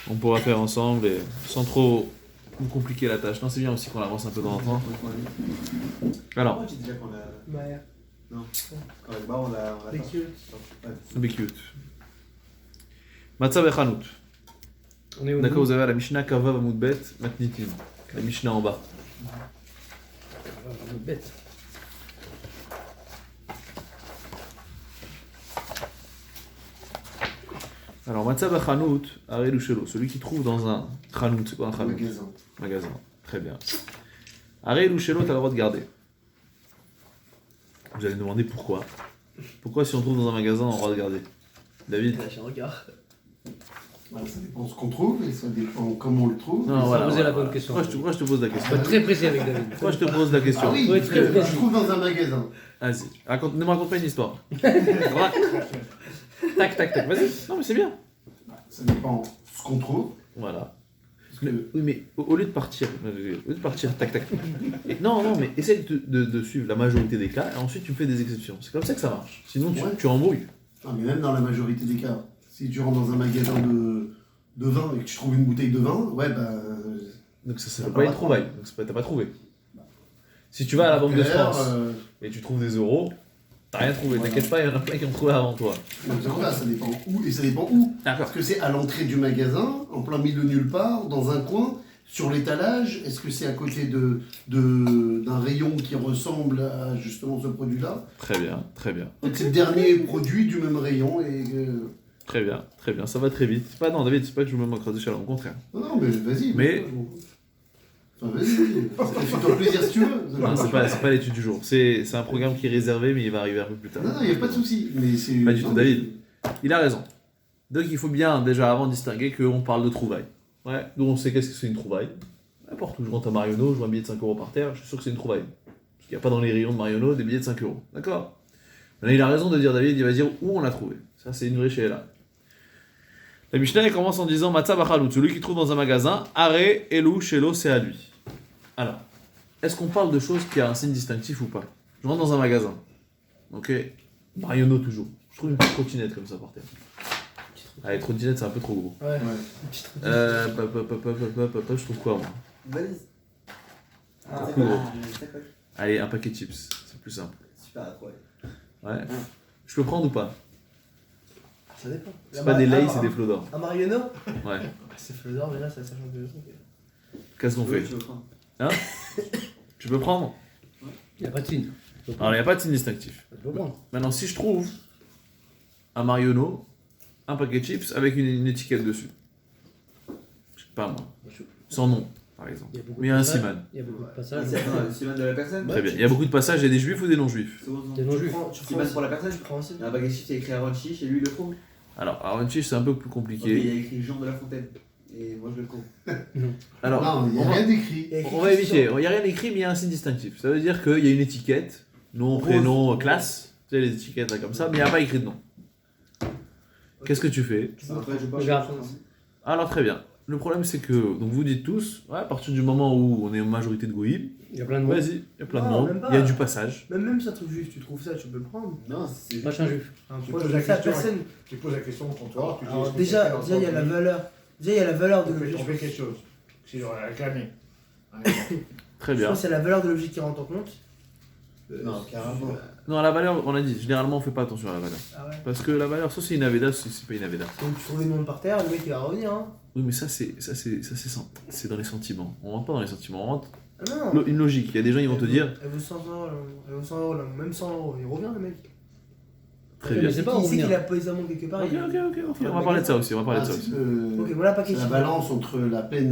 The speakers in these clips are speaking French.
On pourra faire ensemble et sans trop vous compliquer la tâche. Non, c'est bien aussi qu'on avance un peu dans le temps. Alors, Moi, j'ai déjà qu'on a. Ouais. Non. Avec Bar, on l'a. Bekiyut. Matzah Bechanut. On est au D'accord, vous avez la Mishnah Kavav Amudbet Matnitin. La Mishnah en bas. Bête. Alors, Matzah Bechanut, Arel Ushelo. Celui qui trouve dans un Chanut. C'est quoi un Chanut? Magasin. Très bien. Arel Ushelo, t'as le droit de garder. Vous allez me demander pourquoi. Pourquoi si on trouve dans un magasin, on a le droit de garder? David? J'ai un regard. Ça dépend ce qu'on trouve et ça dépend comment on le trouve. Non, voilà. Poser la bonne question. Pourquoi je te pose la Faut question? être très précis avec David. Pourquoi je te pose la question? Ah oui, Ouais, parce très que précis. je trouve dans un magasin. Vas-y, ne me raconte pas une histoire. Tac, tac, tac, vas-y. Non, mais c'est bien. Ça dépend ce qu'on trouve. Voilà. Parce que Oui, mais au lieu de partir, tac, tac. Non, mais essaye de suivre la majorité des cas et ensuite tu me fais des exceptions. C'est comme ça que ça marche. Sinon, Ouais. tu embrouilles. mais même dans la majorité des cas, si tu rentres dans un magasin de vin et que tu trouves une bouteille de vin, Donc ça peut pas être trouvaille. Donc t'as pas trouvé. Si tu vas à la Banque de France et tu trouves des euros, t'as rien trouvé. Voilà. T'inquiète pas, il y en a plein qui ont trouvé avant toi. ça dépend où et ça dépend où. D'accord. Est-ce que c'est à l'entrée du magasin, en plein milieu de nulle part, dans un coin, sur l'étalage? Est-ce que c'est à côté d'un rayon qui ressemble à justement ce produit-là? Très bien. Donc c'est le dernier produit du même rayon et... Très bien, ça va très vite. Non, David, c'est pas que je me moque de chaleur, au contraire. Non, mais vas-y. Mais- Vas-y. Fais-toi plaisir si tu veux. Non, c'est pas l'étude du jour. C'est un programme qui est réservé, mais il va arriver un peu plus tard. Non, il n'y a pas de souci. Mais c'est... Pas du tout, non, David. Il a raison. Donc il faut bien, déjà avant, distinguer qu'on parle de trouvaille. Ouais, donc on sait qu'est-ce que c'est une trouvaille. N'importe où je rentre à Marionneau, je vois un billet de 5 euros par terre, je suis sûr que c'est une trouvaille. Parce qu'il n'y a pas dans les rayons de Marionneau des billets de 5 euros. D'accord? Maintenant, il a raison de dire, David, il va dire où on l'a trouvé. Ça, c'est une vraie là. La Mishnah elle commence en disant Matzah Bachalut, celui qui trouve dans un magasin, Are, Elou, Shelo, c'est à lui. Alors, est-ce qu'on parle de choses qui a un signe distinctif ou pas? Je rentre dans un magasin. Ok? Marionneau toujours. Je trouve une petite trottinette comme ça par terre. Allez, trottinette, c'est un peu trop gros. Ouais. Je trouve quoi, moi? Valise. Ah, Plus gros. Allez, un paquet de chips, c'est plus simple. Super à trouver. Ouais. Je peux prendre ou pas? Ça dépend. C'est pas des Lay's, c'est des flots d'or. Un Marionneau? Ouais. C'est fleur d'or, mais là, ça change de truc. Qu'est-ce qu'on fait? Tu veux prendre. Tu peux prendre? Il n'y a pas de signe. Alors, il n'y a pas de signe distinctif. Tu peux prendre. Maintenant, si je trouve un Marionneau, un paquet de chips avec une étiquette dessus. Je sais pas moi. Sans nom, par exemple. Il y a beaucoup Mais il y a un de passages. Siman. Il y a beaucoup de Ah, passages. c'est Siman de la personne. Très bien. Il y a beaucoup de passages, il y a des juifs ou des non-juifs? Des non-juifs. Siman pour la personne. Tu prends aussi. Il y a un baguette chiche, c'est écrit Aaron Chiche et lui il le trouve. Alors, Aaron Chiche, c'est un peu plus Ok, il compliqué. y a écrit Jean de la Fontaine. Et moi je le trouve. Alors, Non, il n'y on a va- rien d'écrit. on va éviter. Il n'y a rien écrit, mais il y a un signe distinctif. Ça veut dire qu'il y a une étiquette, nom, prénom, classe, tu sais, les étiquettes là comme ça, mais il n'y a pas écrit de nom. Qu'est-ce que tu fais? Après je Regarde. Alors, très bien. Le problème, c'est que, donc vous dites tous, ouais, à partir du moment où on est en majorité de goïm, Il y a plein de mots. vas-y, il y a plein de Non, monde, même pas. il y a du passage. Même si un truc juif, tu trouves ça, tu peux le prendre. Non, c'est juste. Machin juif. Un Tu proche, poses la ça, question, personne. Tu poses la question au comptoir, tu dis Alors est-ce que déjà, quelqu'un déjà, il y a la entendu valeur. Déjà, il y a la valeur de On fait l'objet. tomber quelque chose. Si j'aurais réclamé. Très Je bien. pense que c'est la valeur de l'objet qui rentre en compte. Non, carrément. Non, à la valeur, on a dit, généralement, on fait pas attention à la valeur. Ah ouais. Parce que la valeur, soit c'est une aveda, soit c'est pas une aveda. Donc tu trouves des mondes par terre, le mec il va revenir. Hein. Oui, mais ça, c'est dans les sentiments. On rentre pas dans les sentiments, on rentre Ah non. une logique. Il y a des gens, ils vont te dire, Elle vaut 100 euros, elle vaut 100 euros, là, même 100 euros. Il revient le mec. très Mais bien. c'est pas Il sait revenir. qu'il a posé un monde quelque part. Ok, il- ok, on va parler de ça aussi, on va parler de ça aussi. Ok, voilà pas C'est quelque la chose. balance entre la peine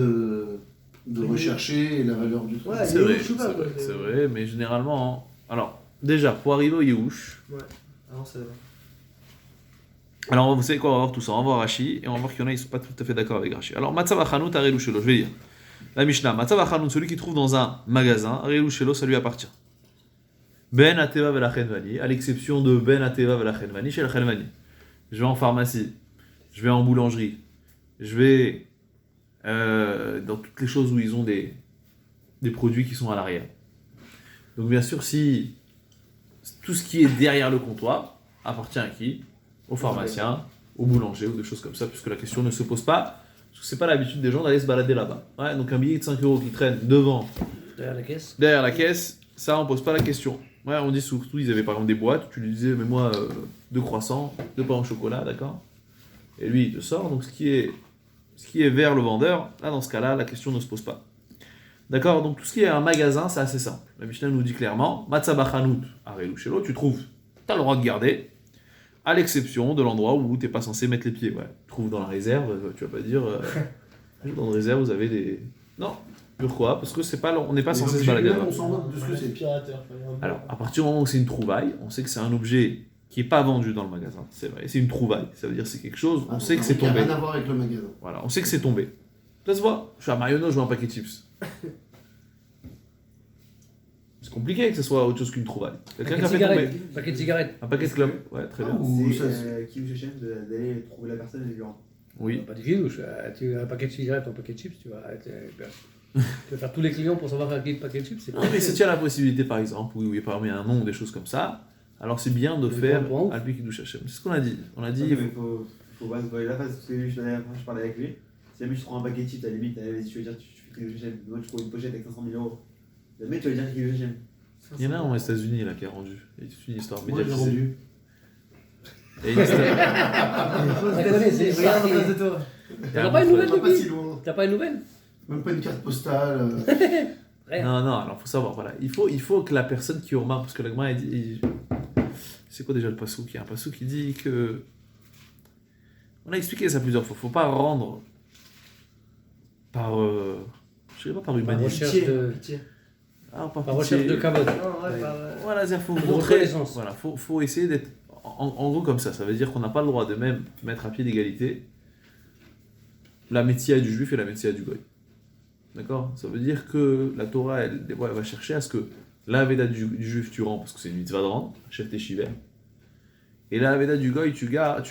de rechercher et la valeur du truc. Ouais, C'est il est vrai, où, je sais pas, quoi. c'est vrai, mais généralement, alors, déjà, pour arriver au Yehush, Alors ça va. alors vous savez quoi, on va voir tout ça, on va voir Rashi, et on va voir qu'il y en a, ils sont pas tout à fait d'accord avec Rashi. Alors, Matzav Achanut, Arelu Shelo, je vais lire. La Mishnah, Matzav Achanut, celui qui trouve dans un magasin, Arelu Shelo, ça lui appartient. Ben Ateva Velachenvani, à l'exception de Ben Ateva Velachenvani, chez la Chenvani. Je vais en pharmacie, je vais en boulangerie, je vais dans toutes les choses où ils ont des produits qui sont à l'arrière. Donc bien sûr, si tout ce qui est derrière le comptoir appartient à qui? Au pharmacien, au boulanger ou des choses comme ça, puisque la question ne se pose pas Parce que c'est pas l'habitude des gens d'aller se balader là-bas. Ouais, donc un billet de 5 euros qui traîne devant, Derrière la caisse. ça on pose pas la question. Ouais, on dit surtout, ils avaient par exemple des boîtes, tu lui disais, mais moi, 2 croissants, 2 pains au chocolat, d'accord? Et lui, il te sort, donc ce qui est vers le vendeur, là dans ce cas-là, la question ne se pose pas. D'accord? Donc tout ce qui est un magasin, c'est assez simple. La Mishnah nous dit clairement, Matzabachanut, Arelu Shelo, tu trouves, tu as le droit de garder, à l'exception de l'endroit où tu n'es pas censé mettre les pieds. Ouais. Tu trouves dans la réserve, tu vas pas dire, dans la réserve, vous avez des. Non. Pourquoi? Parce que c'est pas, on n'est pas censé se balader là-bas. On s'en moque de ce que c'est. Pirateur. Alors, à partir du moment où c'est une trouvaille, on sait que c'est un objet qui n'est pas vendu dans le magasin. C'est vrai, c'est une trouvaille. Ça veut dire que c'est quelque chose, on sait que c'est Il n'y a tombé. rien à voir avec le magasin. Voilà, on sait que c'est tombé. Ça se voit. Je suis à Marionneau, je vois un paquet de chips. C'est compliqué que ce soit autre chose qu'une trouvaille. Quelqu'un qui a fait tomber. Paquet de cigarettes. Un paquet de club. Ouais, très bien. Ou C'est ça, qui vous chef d'aller trouver la personne et lui rendre. Oui. Pas des fidouches. Tu as un paquet de cigarettes, un paquet de chips, tu vas faire tous les clients pour savoir un paquet de chips. C'est Non, mais si tu as la possibilité, par exemple, où il y a parmi un nom ou des choses comme ça, alors c'est bien de Mais faire bon, bon. Alpi Kiddush Hashem. C'est ce qu'on a dit. On a dit. Il faut pas se voiler la face parce que je parlais avec lui. Si jamais tu prends un paquet de chips, à la limite, tu veux dire tu fais quelque chose, moi tu trouves une pochette avec 500 000 euros. Jamais tu vas dire quelque chose. Il y en a un aux États-Unis là qui a rendu. Et c'est une histoire moi j'ai médiatisée. rendu. Et une histoire- Regarde en face de toi. T'as pas une nouvelle Pas depuis si loin. T'as pas une nouvelle Même pas une carte postale. Rien. Non, non, alors faut savoir, voilà. Il faut que la personne qui remarque, parce que la Gemara, c'est quoi déjà le passouk? Il y a un passouk qui dit que. On a expliqué ça plusieurs fois. Faut pas rendre par. Je sais pas, par humanisme. recherche de- Ah, Par recherche de cavote. Non, ouais, pas. Voilà, c'est-à-dire faut De montrer. reconnaissance. Voilà, faut essayer d'être. En gros, comme ça. Ça veut dire qu'on n'a pas le droit de même mettre à pied d'égalité la métia du juif et la métia du goy. D'accord? Ça veut dire que la Torah, elle va chercher à ce que la Veda du juif tu rends, parce que c'est une mitzvah de rendre, chef tes shiver. Et la Veda du goy tu gardes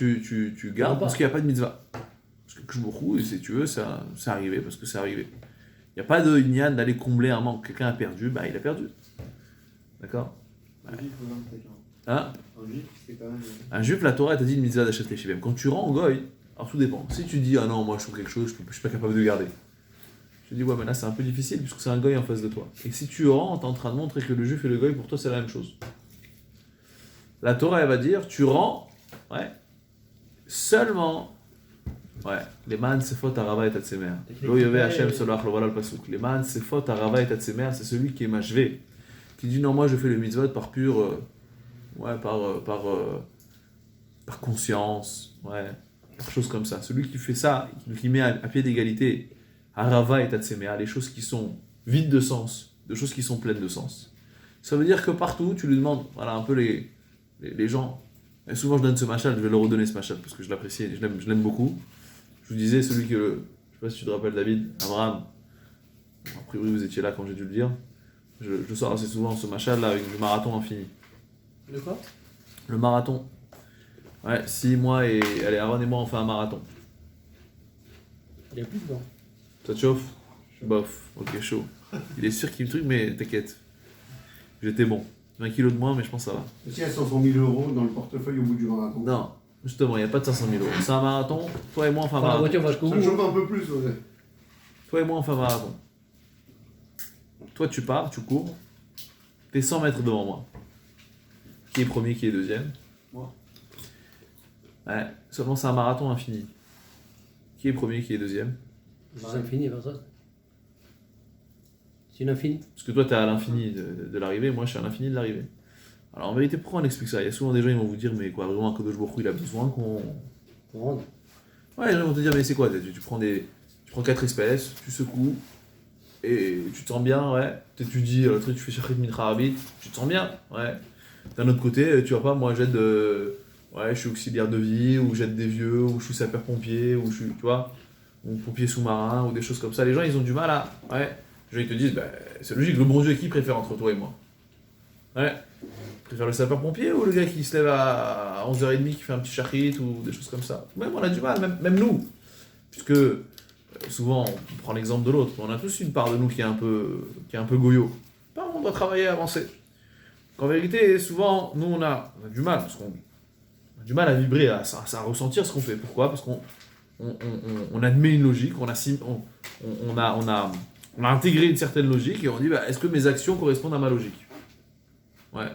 parce qu'il n'y a pas de mitzvah. Parce que Kshbourou, si tu veux, c'est arrivé parce que c'est arrivé. Il n'y a pas de Inyan d'aller combler un manque. Quelqu'un a perdu, bah il a perdu. D'accord? Un juif, faut vraiment peut-être. Hein? Un juif, c'est quand même. Un juif, la Torah t'a dit une mitzvah d'acheter shivem. Quand tu rends au goy, alors tout dépend. Si tu dis, ah non, moi je trouve quelque chose, je suis pas capable de garder. Je te dis, ouais, mais là c'est un peu difficile puisque c'est un goy en face de toi. Et si tu rends, t'es en train de montrer que le juif et le goy, pour toi, c'est la même chose. La Torah, elle va dire, tu rends, ouais, seulement, ouais, les man sefot arava et tatsemer. Lo yove Hashem solach lo voilà le pasuk. Les man sefot arava et tatsemer, c'est celui qui est machvé, qui dit, non, moi je fais le mitzvot par pur, ouais, par conscience, ouais, par choses comme ça. Celui qui fait ça, qui met à pied d'égalité, arava et tatsemer, les choses qui sont vides de sens, de choses qui sont pleines de sens. Ça veut dire que partout, tu lui demandes, voilà, un peu les gens, et souvent je donne ce machal, je vais le redonner ce machal, parce que je l'apprécie, je l'aime beaucoup. Je vous disais, celui que, je sais pas si tu te rappelles David, Abraham, a priori vous étiez là quand j'ai dû le dire, je sors assez souvent ce machal là avec le marathon infini. De quoi? Le marathon. Ouais, si moi et, allez, Aaron et moi on fait un marathon. Il y a plus dedans. Ça te chauffe? Bof, ok, chaud. Il est sûr qu'il me truc, mais t'inquiète. J'étais bon. 20 kilos de moins, mais je pense que ça va. Est-ce qu'il y a 500 000 euros dans le portefeuille au bout du marathon? Non, justement, il n'y a pas de 500 000 euros. C'est un marathon, toi et moi on fait un Enfin, la marathon. voiture va jusqu'au Ça me bout. chauffe un peu plus, ouais. Toi et moi on fait un marathon. Toi tu pars, tu cours, t'es 100 mètres devant moi. Qui est premier, qui est deuxième? Moi. Ouais, seulement c'est un marathon infini. Qui est premier, qui est deuxième? C'est infini, vers ça. C'est une infinie. Parce que toi, tu es à l'infini de l'arrivée, moi, je suis à l'infini de l'arrivée. Alors, en vérité, pourquoi on explique ça? Il y a souvent des gens qui vont vous dire, mais quoi, vraiment, un Kadosh Baruch Hu, il a besoin qu'on... Pour rendre. Ouais, les gens vont te dire, mais c'est quoi? Tu prends 4 espèces, tu secoues, et tu te sens bien, ouais. T'étudies le truc, tu fais Shachrit Mincha Arabit, tu te sens bien, ouais. D'un autre côté, tu vois pas, moi, j'aide... ouais, je suis auxiliaire de vie, ou j'aide des vieux, ou je suis sapeur-pompier, ou je suis, tu vois, ou pompier sous-marin, ou des choses comme ça. Les gens, ils ont du mal à... Ouais. Les gens, ils te disent, bah, c'est logique, le bon Dieu, qui préfère entre toi et moi? Ouais. Tu préfères le sapeur-pompier ou le gars qui se lève à 11h30, qui fait un petit chachrit ou des choses comme ça? Même on a du mal, même nous. Puisque souvent, on prend l'exemple de l'autre, on a tous une part de nous qui est un peu goyot. On doit travailler, avancer. En vérité, souvent, nous, on a du mal, parce qu'on a du mal à vibrer, à ressentir ce qu'on fait. Pourquoi? Parce qu'on on admet une logique, on a intégré une certaine logique et on dit bah, est-ce que mes actions correspondent à ma logique? Ouais.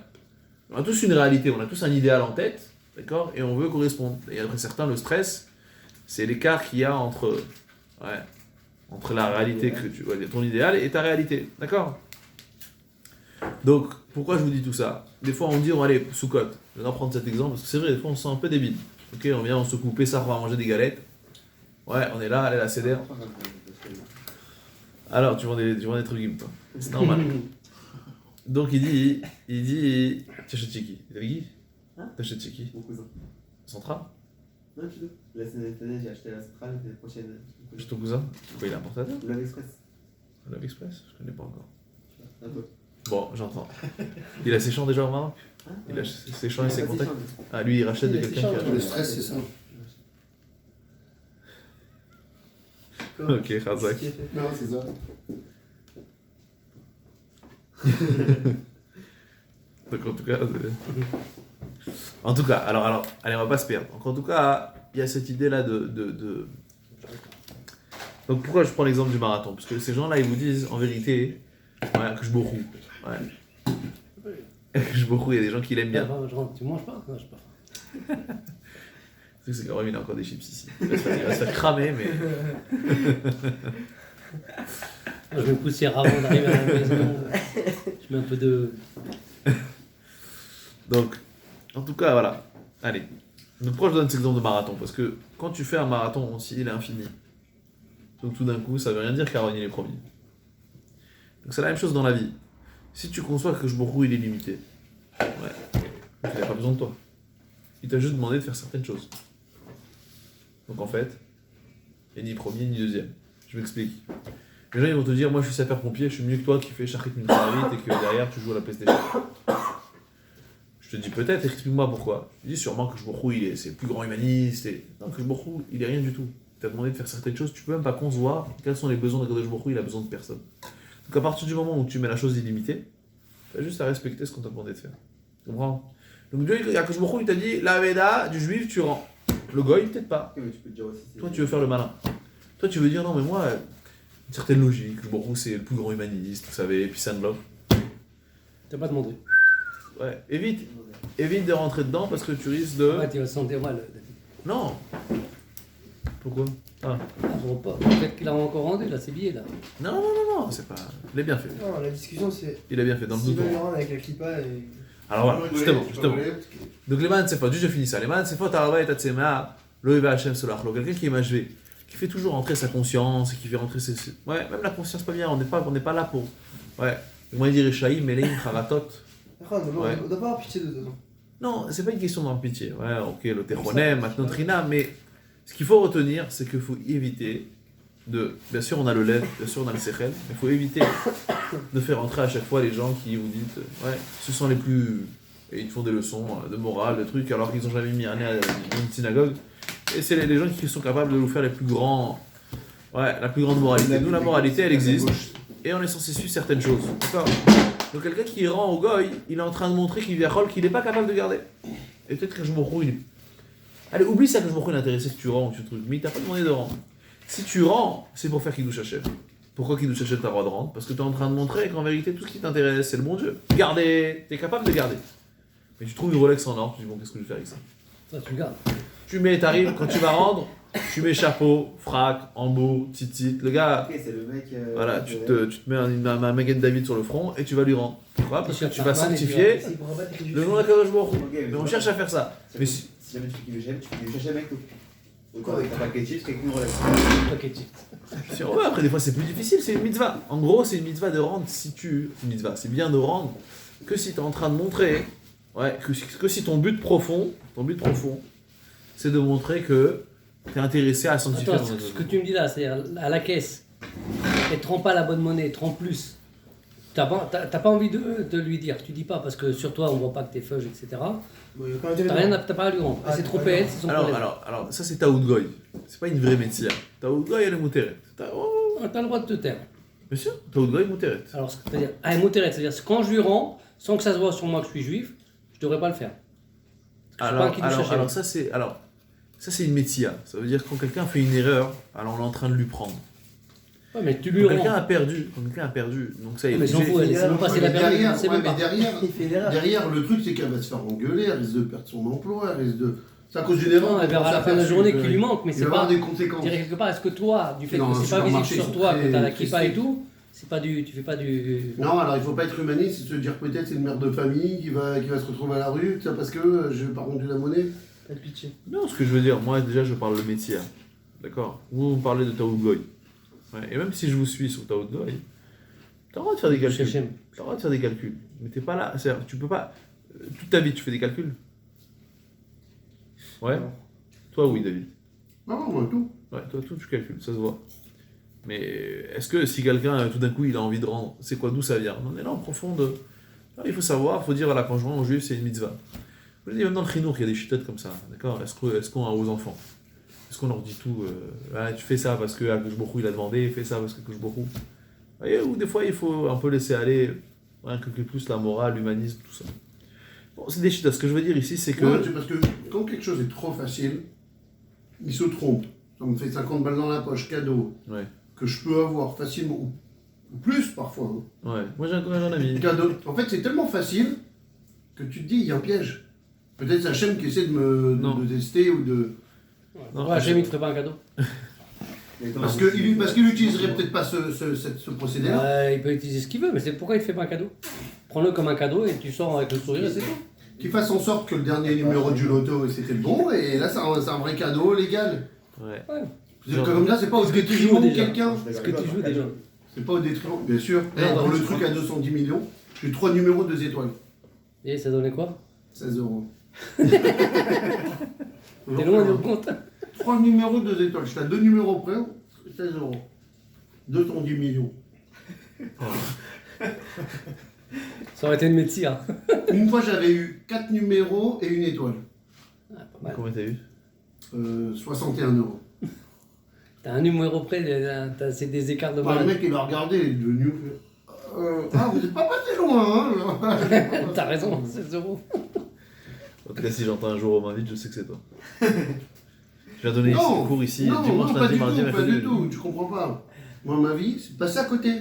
On a tous une réalité, on a tous un idéal en tête, d'accord? Et on veut correspondre. Et après certains, le stress, c'est l'écart qu'il y a entre la réalité, ton idéal et ta réalité, d'accord? Donc, pourquoi je vous dis tout ça? Des fois, on dit, allez, sous-cote. Je vais en prendre cet exemple, parce que c'est vrai, des fois, on se sent un peu débile. Ok, on vient, on se coupe, ça, on va manger des galettes. Ouais, on est là, allez, la CDR. Alors, tu vends des trucs gim, toi. C'est normal. Donc, il dit, t'achètes chez qui? T'as qui? T'achètes chez qui? Mon cousin. Central? Non, tu veux. Cette année, j'ai acheté la centrale, et la prochaine. Chez ton cousin? Quoi, il est importateur? Love Express. Love Express? Je connais pas encore. Un peu. Bon, j'entends. Il a ses champs déjà au Maroc? Il a ses champs et ses contacts? Ah, lui, il rachète de quelqu'un qui a... Le stress, c'est ça. Ok, Razak. Non, c'est ça. Donc en tout cas, alors, allez, on va pas se perdre. Donc en tout cas, il y a cette idée-là de... Donc pourquoi je prends l'exemple du marathon? Parce que ces gens-là, ils vous disent, en vérité, que je bourrou. Que je bourrou, il y a des gens qui l'aiment bien. Tu manges pas? Non, je pas. C'est quand même, il a encore des chips ici. Il va se faire cramer, mais... Je me poussière avant d'arriver à la maison. Je mets un peu de... Donc, en tout cas, voilà. Allez. Donc pourquoi je donne cet exemple de marathon? Parce que quand tu fais un marathon aussi, il est infini. Donc tout d'un coup, ça veut rien dire qu'Aaron il est premier. Donc c'est la même chose dans la vie. Si tu conçois que je il est limité, il n'a pas besoin de toi. Il t'a juste demandé de faire certaines choses. Donc en fait, il n'est ni premier ni deuxième. Je m'explique. Les gens ils vont te dire, moi je suis sapeur-pompier, je suis mieux que toi qui fais Shachrit Mincharit et que derrière tu joues à la PlayStation. Je te dis peut-être, explique-moi pourquoi. Je dis sûrement que c'est le plus grand humaniste. Non, que il est rien du tout. Il t'a demandé de faire certaines choses, tu peux même pas concevoir quels sont les besoins de Kadosh Baruch Hu, il a besoin de personne. Donc à partir du moment où tu mets la chose illimitée, tu as juste à respecter ce qu'on t'a demandé de faire. Tu comprends? Donc Dieu, Kadosh Baruch Hu, il t'a dit, la Veda du juif, tu rends. Le goy, peut-être pas. Mais tu peux te dire aussi. Toi, tu veux faire le malin. Toi, tu veux dire, non, mais moi, une certaine logique, le Baruch Hu, c'est le plus grand humaniste, vous savez, et puis ça ne bloque. T'as pas demandé. Ouais, évite de rentrer dedans parce que tu risques de... Ouais, tu vas te sentir mal. Non. Pourquoi? Ah. Bon, pas. Peut-être qu'il a encore rendu, là, ses billets, là. Non, c'est pas... Il a bien fait. Non, la discussion c'est. Il a bien fait, dans le S'il doute. va lui rendre avec la clipa et. Alors voilà, justement. Donc les man, c'est pas, juste je finis ça. Les man, c'est pas Taravay, Tatsema, le Hachem Solachlo, quelqu'un qui est majevé, qui fait toujours rentrer sa conscience et qui fait rentrer ses. Ouais, même la conscience, pas bien, on n'est pas là pour. Ouais. Moi, il dirait Shaïm, Meleim, Kharatot. D'accord, Ouais. on doit pas avoir pitié de dedans. Non, c'est pas une question d'avoir pitié. Ouais, ok, le Techonem, maintenant Trina, mais ce qu'il faut retenir, c'est qu'il faut éviter de. Bien sûr, on a le lait, bien sûr, on a le Sechel, mais il faut éviter de faire entrer à chaque fois les gens qui vous disent, ouais, ce sont les plus. Et ils te font des leçons de morale, de trucs, alors qu'ils n'ont jamais mis un nez à une synagogue. Et c'est les gens qui sont capables de nous faire les plus grands. Ouais, la plus grande moralité. Nous, la moralité, elle existe. Et on est censé suivre certaines choses. D'accord? Donc, quelqu'un qui rend au goy, il est en train de montrer qu'il n'est pas capable de garder. Et peut-être que je me rouille. Allez, oublie ça que je me rouille intéressé que tu rends ou que tu trucs. Mais il t'a pas demandé de rendre. Si tu rends, c'est pour faire Kiddush Hashem. Pourquoi Kiddush Hashem t'as le droit de rendre? Parce que tu es en train de montrer qu'en vérité, tout ce qui t'intéresse, c'est le bon Dieu. Garder, tu es capable de garder. Mais tu trouves une Rolex en or, tu dis bon, qu'est-ce que je vais faire avec ça? Ça, tu gardes. Tu mets, t'arrives, quand tu vas rendre, tu mets chapeau, frac, embout, titit. Le gars, Ok, c'est le mec. voilà, tu te mets un Magen David sur le front et tu vas lui rendre. Pourquoi? Parce que tu vas sanctifier le nom de Kadosh Baruch Hu. Mais on cherche à faire ça. Mais Si jamais tu fais Kiddush Hashem, tu fais Kiddush Hashem avec tout. Autant avec un paquet de chips qu'avec une Rolex. Ok, si on veut, après des fois c'est plus difficile, c'est une mitzvah. En gros, c'est une mitzvah de rendre si tu. Une mitzvah, c'est bien de rendre que si tu es en train de montrer. Ouais, que si ton but profond, c'est de montrer que tu es intéressé à sanctifier Attends, ton ce que tu me dis là, c'est-à-dire à la caisse, et te rends pas la bonne monnaie, te rends plus. T'as pas envie de lui dire, tu dis pas parce que sur toi on voit pas que t'es fudge, etc. Bon, il y a quand même des T'as pas à lui rendre. Ah, C'est trop ouais. PL, c'est son problème. Alors, ça c'est Taoud Goy. C'est pas une vraie métier. Taoud Goy, elle est mouteret. T'as le droit de te taire. Bien sûr, Taoud Goy, mouteret. Alors, c'est-à-dire, modéré, c'est-à-dire quand je lui rends, sans que ça se voit sur moi que je suis juif, je devrais pas le faire. Alors ça c'est. Alors, Ça, c'est une métia. Ça veut dire que quand quelqu'un fait une erreur, alors on est en train de lui prendre. Ouais, mais tu lui Quand rends. quelqu'un a perdu, donc ça y est. Mais s'en fout, c'est bon passer la Mais période, derrière, c'est ouais, même mais pas. derrière, Il fait l'erreur. derrière, le truc, c'est qu'elle va se faire engueuler, elle risque de perdre son emploi, elle risque de... C'est à cause d'une erreur. Non, elle qu'on verra à la fin de la s'aperçut journée que qu'il lui manque, mais il c'est va y avoir pas. des Je conséquences. dirais quelque part, est-ce que toi, du fait Non, que c'est pas visible supermarché, sur ils toi, sont que t'as la très kippa et stricts. tout, c'est pas du. Tu fais pas du. Non, alors il faut pas être humaniste, c'est se dire peut-être c'est une mère de famille qui va se retrouver à la rue, ça parce que je n'ai pas rendu la monnaie. Pas de pitié. Non, ce que je veux dire, moi déjà, je parle de métier. D'accord. Vous parlez de Taout Goy. Ouais, et même si je vous suis sur Taout Goy, t'as le droit de faire des calculs. Shechem. T'as le droit de faire des calculs. Mais t'es pas là. C'est-à-dire, tu peux pas. Toute ta vie, tu fais des calculs. Ouais. Non. Toi, oui, David. Non, moi tout. Ouais, toi, tout, tu calcules, ça se voit. Mais est-ce que si quelqu'un, tout d'un coup, il a envie de rendre, c'est quoi, d'où ça vient? On est là en profonde. Il faut savoir, il faut dire, voilà, quand je rends aux juifs, c'est une mitzvah. Je dis, même dans le chinour, il y a des chitotes comme ça, d'accord? Est-ce qu'on a aux enfants? Est-ce qu'on leur dit tout? Tu fais ça parce que Akadosh Baruch Hu, il a demandé, fais ça parce que Akadosh Baruch Hu. Vous voyez, ou des fois, il faut un peu laisser aller, un peu plus la morale, l'humanisme, tout ça. Bon, c'est des chitotes. Ce que je veux dire ici, c'est que. Non, c'est parce que quand quelque chose est trop facile, il se trompe. Ça me fait 50 balles dans la poche, cadeau, Ouais, que je peux avoir facilement, ou plus parfois. Hein. ouais. Moi, j'ai un ami. Cadeau. En fait, c'est tellement facile que tu te dis, il y a un piège. Peut-être c'est Hachem qui essaie Non. de tester ou de... Non, Ouais, Hachem, il te ferait pas un cadeau. Parce qu'il n'utiliserait peut-être pas ce procédé-là. Ouais, il peut utiliser ce qu'il veut, mais c'est pourquoi il te fait pas un cadeau? Prends-le comme un cadeau et tu sors avec le sourire et c'est tout. Qu'il fasse en sorte que le dernier numéro du loto, c'était le bon, et là, c'est un vrai cadeau légal. Ouais. C'est comme ça, c'est pas au Ce que tu joues détriment de déjà. quelqu'un. Ce que tu joues déjà. C'est pas au détriment, bien sûr. Ouais, Dans ouais, le je truc à 210 millions, j'ai 3 numéros, 2 étoiles. Et ça donnait quoi? 16 euros. T'es loin du compte. 3 numéros, 2 étoiles. J'étais à 2 numéros près, 16 euros. 210 millions. Ça aurait été une métier. Hein. Une fois, j'avais eu 4 numéros et 1 étoile. Ah, pas mal. Combien t'as eu? 61 euros. T'as un numéro près, c'est des écarts de Bah, le malade. mec, il a regardé, il est devenu. Ah, vous n'êtes pas passé loin, hein. T'as raison, 16 euros. En tout cas, si j'entends un jour Romain vite, je sais que c'est toi. Je vais donner ici, Non, cours ici, non, dimanche, pas lundi, du mardi, tout, pas mercredi. du tout, tu comprends pas. Moi, ma vie, c'est de passer à côté.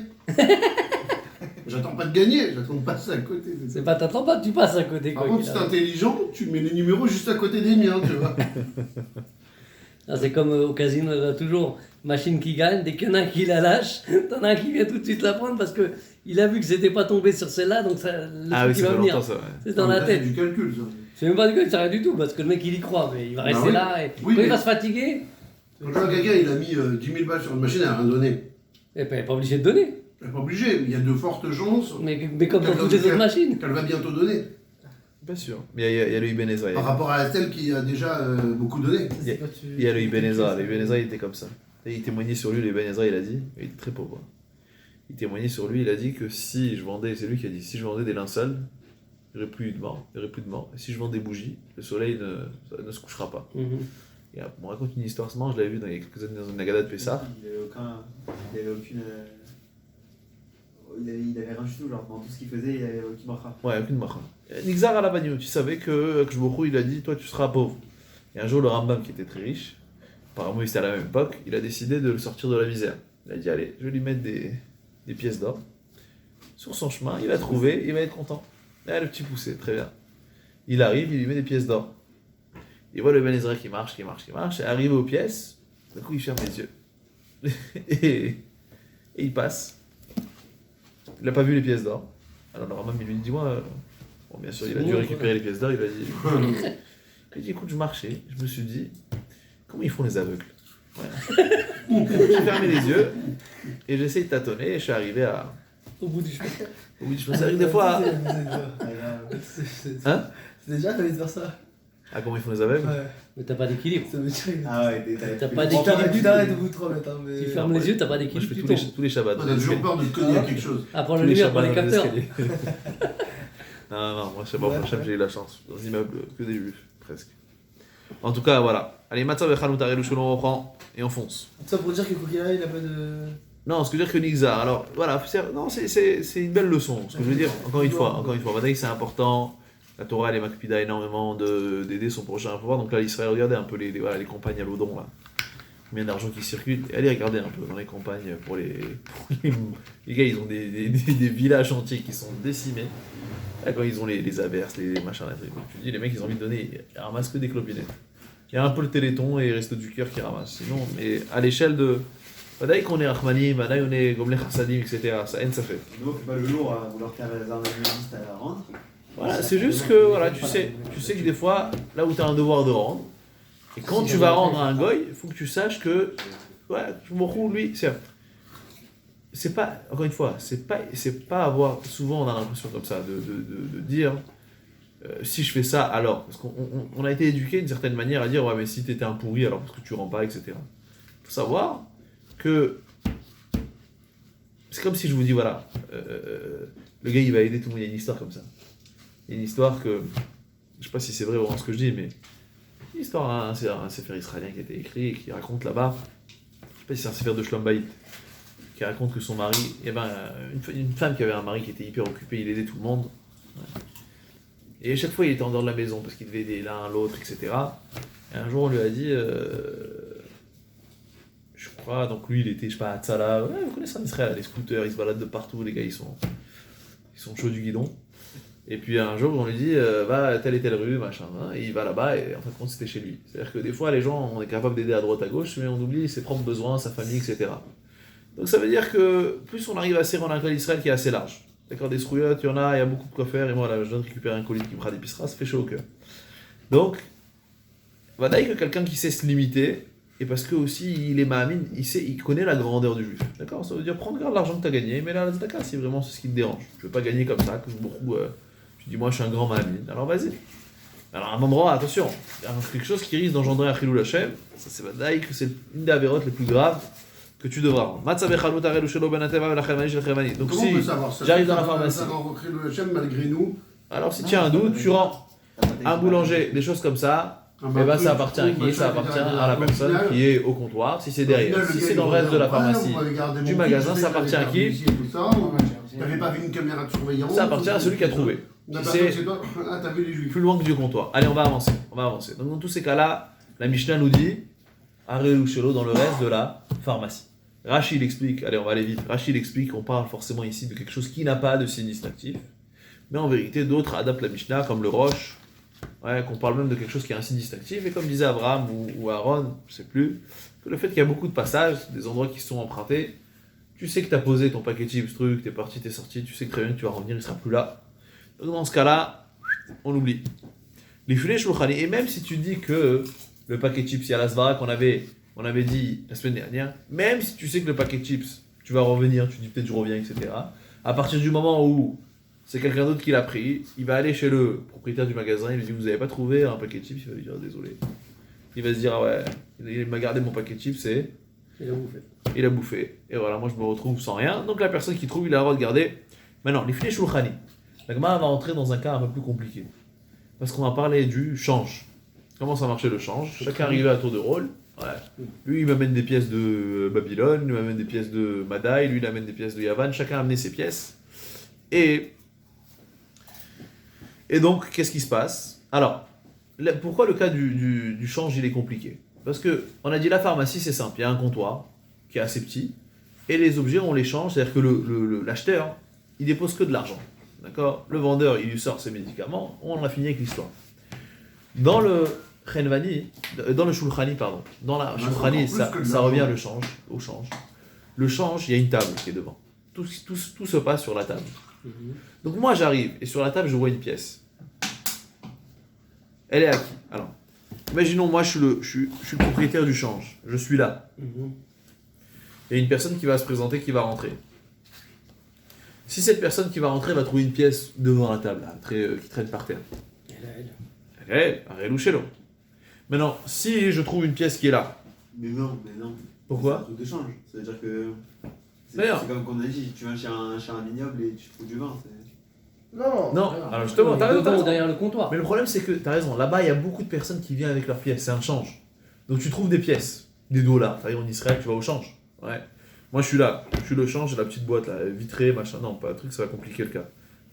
J'attends pas de gagner, j'attends de passer à côté. C'est pas t'attends pas, tu passes à côté. Par Quoi, contre, qu'il si t'es arrive. intelligent, tu mets les numéros juste à côté des miens, tu vois. Ah, c'est comme au casino, il y a toujours machine qui gagne, dès qu'il y en a un qui la lâche, t'en as un qui vient tout de suite la prendre parce que il a vu que c'était pas tombé sur celle-là, donc ça, le Ah truc oui, qui ça va fait venir. longtemps ça, ouais. C'est dans la Ça, tête. C'est du calcul, ça. C'est même pas du coup, c'est rien du tout, parce que le mec il y croit, mais il va rester oui. là et Oui, quand il mais- va se fatiguer, Quand je vois quelqu'un, il a mis 10 000 balles sur une machine, elle n'a rien donné. et ben, il n'est pas obligé de donner. Elle n'est pas obligé, il y a de fortes chances Mais comme dans toutes les autres machines. qu'elle va bientôt donner. Pas sûr. Mais il y a le Ibn Ezra. Par rapport à celle qui a déjà beaucoup donné. Il y a le Ibn Ezra. Le Ibn Ezra, il était comme ça. Et il témoignait sur lui, le Ibn Ezra, il a dit, il était très pauvre. Il témoignait sur lui, il a dit que si je vendais, c'est lui qui a dit, si je vendais des linceuls, il n'y aurait plus de mort. Et si je vends des bougies, le soleil ne se couchera pas. Mhm. Et on raconte une histoire, je l'avais vu il y a quelques années dans une Agada de Pessah. Il avait aucune. Il avait rien du tout, genre dans tout ce qu'il faisait, il avait aucune marra. Ouais, aucune marra. Nixar à la Bagnou, tu savais que Kshbourou, il a dit, toi tu seras pauvre. Et un jour, le Rambam, qui était très riche, apparemment il était à la même époque, il a décidé de le sortir de la misère. Il a dit, allez, je vais lui mettre des pièces d'or. Sur son chemin, il va trouver, il va être content. Ah, le petit poussé, très bien. Il arrive, il lui met des pièces d'or. Il voit le Ben Ezra qui marche, et arrive aux pièces, d'un coup il ferme les yeux. et il passe. Il n'a pas vu les pièces d'or. Alors le Rambam, il lui dit, dis-moi, bon, bien sûr, il a dû récupérer les pièces d'or, il a dit, écoute, je marchais, je me suis dit, comment ils font les aveugles? Ouais. J'ai fermé les yeux, et j'essaie de tâtonner, et je suis arrivé Au bout du chemin. au bout du chemin. Ça arrive des fois à... Hein? C'est déjà, t'allais te faire ça. Ah, comment ils font les aveugles? Ouais. Mais t'as pas d'équilibre. Ça veut dire. Ah ouais, T'as pas Tu d'équilibre. du t'arrêtes tout. au bout de 3 mètres. Hein, mais... Tu fermes les yeux, t'as pas Moi, je d'équilibre fais du tous tout. les Shabbats. On a toujours peur de te cogner à quelque chose. Ah, pour Tous la lumière, pour Shabbats les dans capteurs. l'escalier. Non, moi, je sais pas, Ouais, pour Hachem, ouais. j'ai eu la chance. Dans un immeuble, que des juifs, presque. En tout cas, voilà. Allez, Matzah Bechanut Arelu Shalom, on reprend et on fonce. Ça pour dire que Kokila, il a pas de. Non, ce que je veux dire que Nixar, alors voilà, non, c'est une belle leçon. Ce que je veux dire, encore une fois, bataille c'est important, La Torah, elle est makpida énormément d'aider son prochain à pouvoir. Donc là, Israël, regardez un peu voilà, les campagnes à l'Odon, là. Combien d'argent qui circule. Et allez regarder un peu dans les campagnes pour les les gars, ils ont des villages entiers qui sont décimés. Là, quand ils ont les averses, les machins, là, tu dis, les mecs, ils ont envie de donner, ils ramassent que des clopinettes. Il y a un peu le Téléthon et les Restos du Cœur qui ramassent. Sinon, mais à l'échelle de. Badaï qu'on est Rahmanim, badaï on est Gomlech Hassadim, etc. Ça haine, ça fait. Nous, on fait pas le jour à vouloir faire les armes humanistes à rendre. Voilà, c'est juste que voilà, tu sais que des fois, là où tu as un devoir de rendre, et quand tu vas rendre à un goy, il faut que tu saches que, ouais, Mourou, lui, c'est pas, encore une fois, c'est pas avoir, souvent on a l'impression comme ça, de dire, si je fais ça, alors, parce qu'on a été éduqué d'une certaine manière à dire, ouais, mais si t'étais un pourri, alors parce que tu rends pas, etc. Faut savoir que, c'est comme si je vous dis, voilà, le gars il va aider tout le monde, il y a une histoire comme ça. Il y a une histoire que, je sais pas si c'est vrai vraiment ce que je dis, mais une histoire, c'est un sefer israélien qui a été écrit et qui raconte là-bas, je sais pas si c'est un sefer de Shlom Bayit, qui raconte que son mari, eh ben, une femme qui avait un mari qui était hyper occupé, il aidait tout le monde. Ouais. Et à chaque fois il était en dehors de la maison parce qu'il devait aider l'un, l'autre, etc. Et un jour on lui a dit, je crois, donc lui il était, je sais pas, à Tzala, ouais, vous connaissez en Israël, les scooters, ils se baladent de partout, les gars ils sont chauds du guidon. Et puis un jour, on lui dit, va à telle et telle rue, machin, hein, et il va là-bas, et en fin de compte, c'était chez lui. C'est-à-dire que des fois, les gens, on est capable d'aider à droite, à gauche, mais on oublie ses propres besoins, sa famille, etc. Donc ça veut dire que plus on arrive à serrer un colis Israël qui est assez large. D'accord, des srouillottes, il y en a, il y a beaucoup de quoi faire, et moi, là, je viens de récupérer un colis qui me fera des pisseras, ça fait chaud au cœur. Donc, Vadaï que quelqu'un qui sait se limiter, et parce que aussi, il est ma'amine, il connaît la grandeur du juif. D'accord, ça veut dire prendre garde l'argent que tu as gagné, mais là, la si vraiment c'est ce qui te dérange. Je veux pas gagner comme ça, que je beaucoup. Tu dis, moi je suis un grand ma'amine, alors vas-y. Alors à un endroit, attention, il y a quelque chose qui risque d'engendrer un chilou Hashem, ça c'est Vadaï que c'est une des avérotes les plus graves que tu devras rendre. Donc Comment si on peut savoir ça? j'arrive dans la pharmacie, Ça va rencontrer le Hachem malgré nous. alors si tu as un doute, tu rends un boulanger, des choses comme ça, et ben ça appartient à qui? Ça appartient à la personne qui est au comptoir, si c'est derrière. Si c'est dans le reste de la pharmacie, du magasin, ça appartient à qui? T'avais pas vu une caméra de surveillance? Ça appartient à celui qui a trouvé. C'est toi. Ah, t'as vu les juifs. Plus loin que du comptoir. Allez, on va avancer. Donc dans tous ces cas-là, la Mishnah nous dit Arelu Shelo dans le reste de la pharmacie. Rachid explique, allez on va aller vite, Rachid explique qu'on parle forcément ici de quelque chose qui n'a pas de signe distinctif, mais en vérité d'autres adaptent la Mishnah comme le Roche, ouais, qu'on parle même de quelque chose qui a un signe distinctif, et comme disait Abraham ou Aaron, je sais plus, que le fait qu'il y a beaucoup de passages, des endroits qui sont empruntés, tu sais que tu as posé ton paquet chips, truc, t'es parti, t'es sorti, tu sais que très bien que tu vas revenir, il sera plus là. Donc dans ce cas-là, on oublie. Les filets shulchani, et même si tu dis que le paquet chips, il y a la svara qu'on avait dit la semaine dernière, même si tu sais que le paquet chips, tu vas revenir, tu dis peut-être je reviens, etc. À partir du moment où c'est quelqu'un d'autre qui l'a pris, il va aller chez le propriétaire du magasin, il lui dit vous n'avez pas trouvé un paquet chips, il va lui dire désolé. Il va se dire ah ouais, il m'a gardé mon paquet chips et il a bouffé. Et voilà, moi je me retrouve sans rien. Donc la personne qui trouve, il a le droit de garder. Maintenant, les filets shulchani. La Gemara va entrer dans un cas un peu plus compliqué. Parce qu'on va parler du change. Comment ça marchait le change? Chacun arrivait à tour de rôle. Ouais. Lui, il m'amène des pièces de Babylone, lui m'amène des pièces de Madaï, lui il amène des pièces de Yavan. Chacun a amené ses pièces. Et donc, qu'est-ce qui se passe? Alors, pourquoi le cas du change, il est compliqué? Parce que on a dit la pharmacie, c'est simple. Il y a un comptoir qui est assez petit. Et les objets, on les change. C'est-à-dire que l'acheteur, il dépose que de l'argent. D'accord? Le vendeur, il lui sort ses médicaments, on a fini avec l'histoire. Dans le Chenvani, dans le Shulchani, pardon, dans la Shulchani, ça revient au change. Le change, il y a une table qui est devant. Tout se passe sur la table. Donc moi, j'arrive, et sur la table, je vois une pièce. Elle est à qui? Alors, imaginons, moi, je suis le propriétaire du change. Je suis là. Il y a une personne qui va se présenter, qui va rentrer. Si cette personne qui va rentrer va trouver une pièce devant la table, là, qui traîne par terre. Elle est Arelu Shelo. Maintenant, si je trouve une pièce qui est là. Mais non. Pourquoi? C'est un truc d'échange. Ça veut dire que. C'est D'ailleurs. comme qu'on a dit, tu vas chez un vignoble et tu trouves du vin. Non, alors justement, t'as raison. Derrière le comptoir. Mais le problème, c'est que, t'as raison, là-bas, il y a beaucoup de personnes qui viennent avec leurs pièces, c'est un change. Donc tu trouves des pièces, des dollars. T'arrives en Israël, tu vas au change. Ouais. Moi, je suis là, je suis le change, j'ai la petite boîte là, vitrée, machin. Non, pas un truc, ça va compliquer le cas.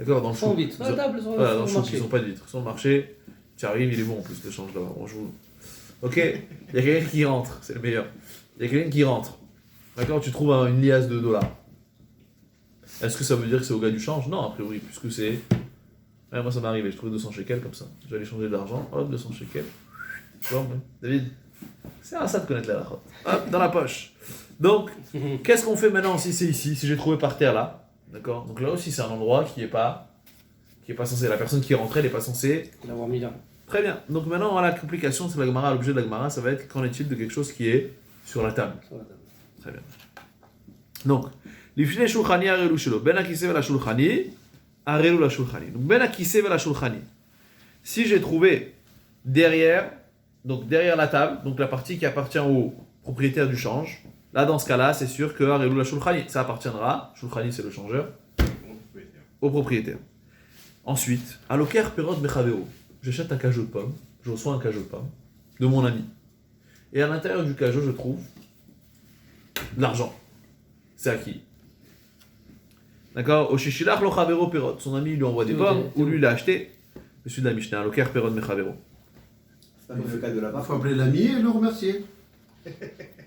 D'accord, dans le Sans chouk. vitre. Sur la table, sur Voilà, dans le le chouk, marché. ils n'ont pas de vitre. Sur le marché, tu arrives, il est bon en plus, le change là-bas. Bonjour. Ok, il y a quelqu'un qui rentre, c'est le meilleur. Il y a quelqu'un qui rentre. D'accord, tu trouves une liasse de $. Est-ce que ça veut dire que c'est au gars du change? Non, a priori, puisque c'est. Ouais, moi ça m'est arrivé, je trouvais 200 shekels comme ça. J'allais changer de l'argent, hop, 200 shekels. Tu vois, David, c'est à ça de connaître la rachot. Hop, dans la poche. Donc, qu'est-ce qu'on fait maintenant si c'est ici, si j'ai trouvé par terre là? D'accord. Donc là aussi, c'est un endroit qui est pas censé. La personne qui est rentrée, elle n'est pas censée. L'avoir mis là. Très bien. Donc maintenant, la complication, c'est la Gemara, l'objet de la Gemara, ça va être qu'en est-il de quelque chose qui est sur la table. Sur la table. Très bien. Donc, l'ifne shulchani arelu shelo. Ben akise vela shulchani, arelu la shulchani. Donc, ben akise vela shulchani. Si j'ai trouvé derrière la table, donc la partie qui appartient au propriétaire du change, là, dans ce cas-là, c'est sûr que arelu la shulchani, ça appartiendra, shulchani c'est le changeur, au propriétaire. Ensuite, aloker perot mechavero. J'achète un cajot de pommes, je reçois un cajot de pommes de mon ami. Et à l'intérieur du cajot, je trouve de l'argent. C'est à qui? D'accord? Oshishilach lo chavero perot. Son ami lui envoie des pommes, ou lui l'a acheté. Monsieur de la Mishnah, aloker perot mechavero. C'est pas comme le cas de la Il part. faut appeler l'ami et le remercier.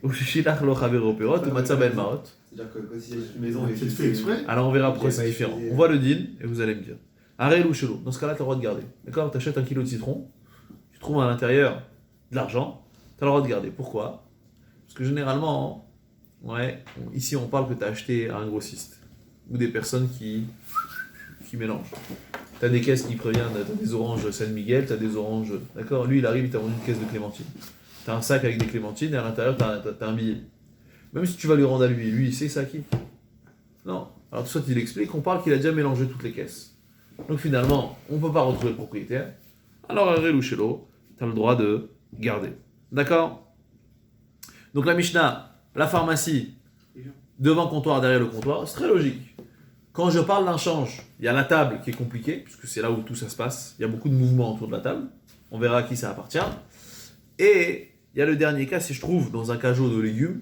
Oshishilach lo chavero perot, ou matzah ben marot. C'est-à-dire que quand il y a une maison et C'est fait exprès. Alors on verra pourquoi Ok, c'est bah, différent. je vais- On voit le deal et vous allez me dire. Arel ou chelo. Dans ce cas-là, tu as le droit de garder. D'accord? Tu achètes 1 kilo de citron, tu trouves à l'intérieur de l'argent, tu as le droit de garder. Pourquoi? Parce que généralement, ici on parle que tu as acheté à un grossiste ou des personnes qui mélangent. Tu as des caisses qui proviennent, tu as des oranges San Miguel, tu as des oranges. D'accord? Lui il arrive, il t'a vendu une caisse de clémentine. Tu as un sac avec des clémentines et à l'intérieur tu as un billet. Même si tu vas lui rendre à lui, il sait ça à qui? Non. Alors tout ça, il explique, on parle qu'il a déjà mélangé toutes les caisses. Donc finalement, on ne peut pas retrouver le propriétaire. Alors, Arel ou Shelo, tu as le droit de garder. D'accord? Donc la Mishnah, la pharmacie, devant le comptoir, derrière le comptoir, c'est très logique. Quand je parle d'un change, il y a la table qui est compliquée, puisque c'est là où tout ça se passe. Il y a beaucoup de mouvements autour de la table. On verra à qui ça appartient. Et il y a le dernier cas, si je trouve dans un cajot de légumes,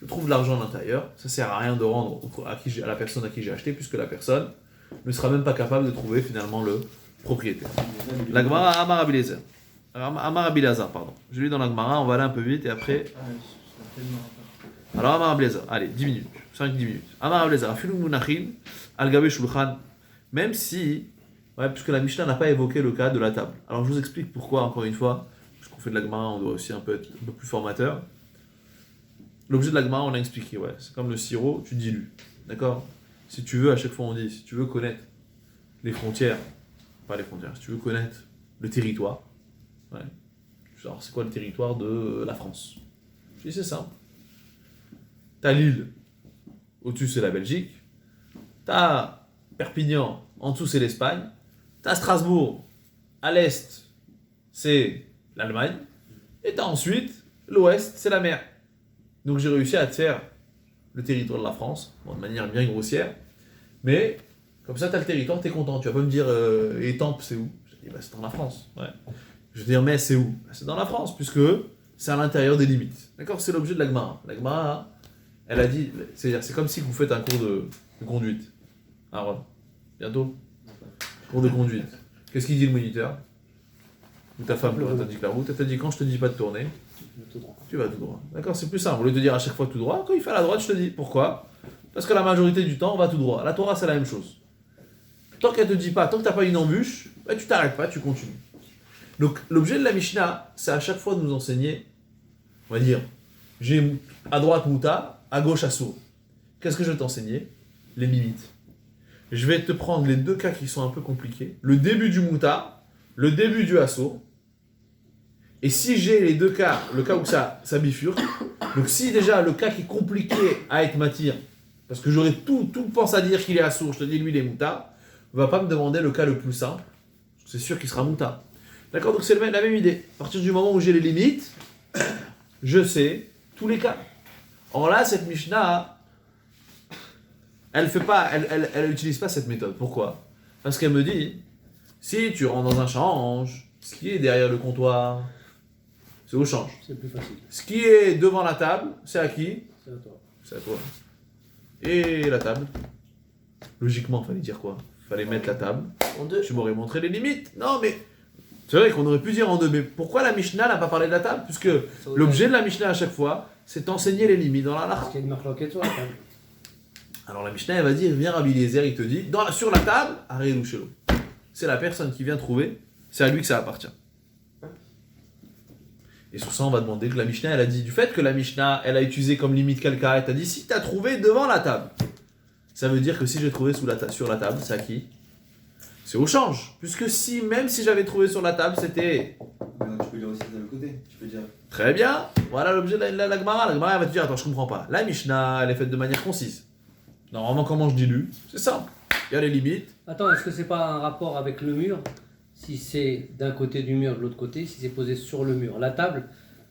je trouve de l'argent à l'intérieur. Ça ne sert à rien de rendre à la personne à qui j'ai acheté, puisque la personne ne sera même pas capable de trouver finalement le propriétaire. La Gemara Amar Abilezer. Amar Abilazar, pardon. Je lis dans la Gemara, on va aller un peu vite et après. Alors Amar Abilezer, allez, 10 minutes, 5-10 minutes. Amar Abilezer, Afilu Munachin, Al-Gabe Shulchan, même si, puisque la Mishnah n'a pas évoqué le cas de la table. Alors je vous explique pourquoi, encore une fois, puisqu'on fait de la Gemara, on doit aussi être un peu plus formateur. L'objet de la Gemara, on l'a expliqué, c'est comme le sirop, tu dilues, d'accord? Si tu veux, à chaque fois on dit, si tu veux connaître les frontières, pas les frontières, si tu veux connaître le territoire, genre c'est quoi le territoire de la France? Je dis c'est simple. T'as l'île, au-dessus c'est la Belgique, t'as Perpignan, en dessous c'est l'Espagne, t'as Strasbourg, à l'est c'est l'Allemagne, et t'as ensuite l'ouest c'est la mer. Donc j'ai réussi à te faire le territoire de la France, de manière bien grossière, mais comme ça, tu as le territoire, tu es content. Tu vas pas me dire, Étampes, c'est où? Je dis, c'est dans la France. Je vais dire, mais c'est où? C'est dans la France, puisque c'est à l'intérieur des limites. D'accord? C'est l'objet de la Gemara. La Gemara, elle a dit, c'est comme si vous faites un cours de conduite. À Rome. Bientôt? Cours de conduite. Qu'est-ce qu'il dit le moniteur? Ou ta femme t'a dit que la route, elle t'a dit, quand je te dis pas de tourner, tu vas tout droit. D'accord? C'est plus simple. Au lieu de te dire à chaque fois tout droit, quand il fait à la droite, je te dis pourquoi? Parce que la majorité du temps, on va tout droit. La Torah, c'est la même chose. Tant qu'elle te dit pas, tant que tu n'as pas une embûche, tu t'arrêtes pas, tu continues. Donc l'objet de la Mishnah, c'est à chaque fois de nous enseigner, on va dire, j'ai à droite Mouta, à gauche Assour. Qu'est-ce que je vais t'enseigner? Les limites. Je vais te prendre les deux cas qui sont un peu compliqués. Le début du Mouta, le début du Assour. Et si j'ai les deux cas, le cas où ça bifurque, donc si déjà le cas qui est compliqué à être matir, parce que j'aurais tout pense à dire qu'il est Assour, je te dis lui il est Mouta, va pas me demander le cas le plus simple, c'est sûr qu'il sera Mouta. D'accord? Donc c'est la même idée. À partir du moment où j'ai les limites, je sais tous les cas. Or là, cette Mishnah, elle utilise pas cette méthode. Pourquoi? Parce qu'elle me dit, si tu rentres dans un change, ce qui est derrière le comptoir, c'est au change. C'est plus facile. Ce qui est devant la table, c'est à qui? C'est à toi. C'est à toi. Et la table? Logiquement, fallait dire quoi? fallait mettre la table. En deux. Tu m'aurais montré les limites. Non, mais c'est vrai qu'on aurait pu dire en deux. Mais pourquoi la Mishnah n'a pas parlé de la table? Puisque l'objet de la Mishnah à chaque fois, c'est d'enseigner les limites dans la Parce halakha. qu'il y a une marloquette sur la table. Alors la Mishnah, elle va dire, viens Rabbi Eliezer, il te dit, sur la table, Haré Louchelo. C'est la personne qui vient trouver, c'est à lui que ça appartient. Et sur ça, on va demander que la Mishnah, elle a dit, du fait que la Mishnah, elle a utilisé comme limite quelqu'un, elle t'a dit, si t'as trouvé devant la table, ça veut dire que si j'ai trouvé sur la table, c'est à qui? C'est au change. Puisque si, même si j'avais trouvé sur la table, c'était... Mais non, tu peux dire aussi de l'autre côté. Tu peux dire. Très bien, voilà l'objet de la Gemara. La Gemara, elle va te dire, attends, je comprends pas. La Mishnah, elle est faite de manière concise. Normalement, comment je dilue? C'est simple. Il y a les limites. Attends, est-ce que c'est pas un rapport avec le mur? Si c'est d'un côté du mur, de l'autre côté, si c'est posé sur le mur. La table,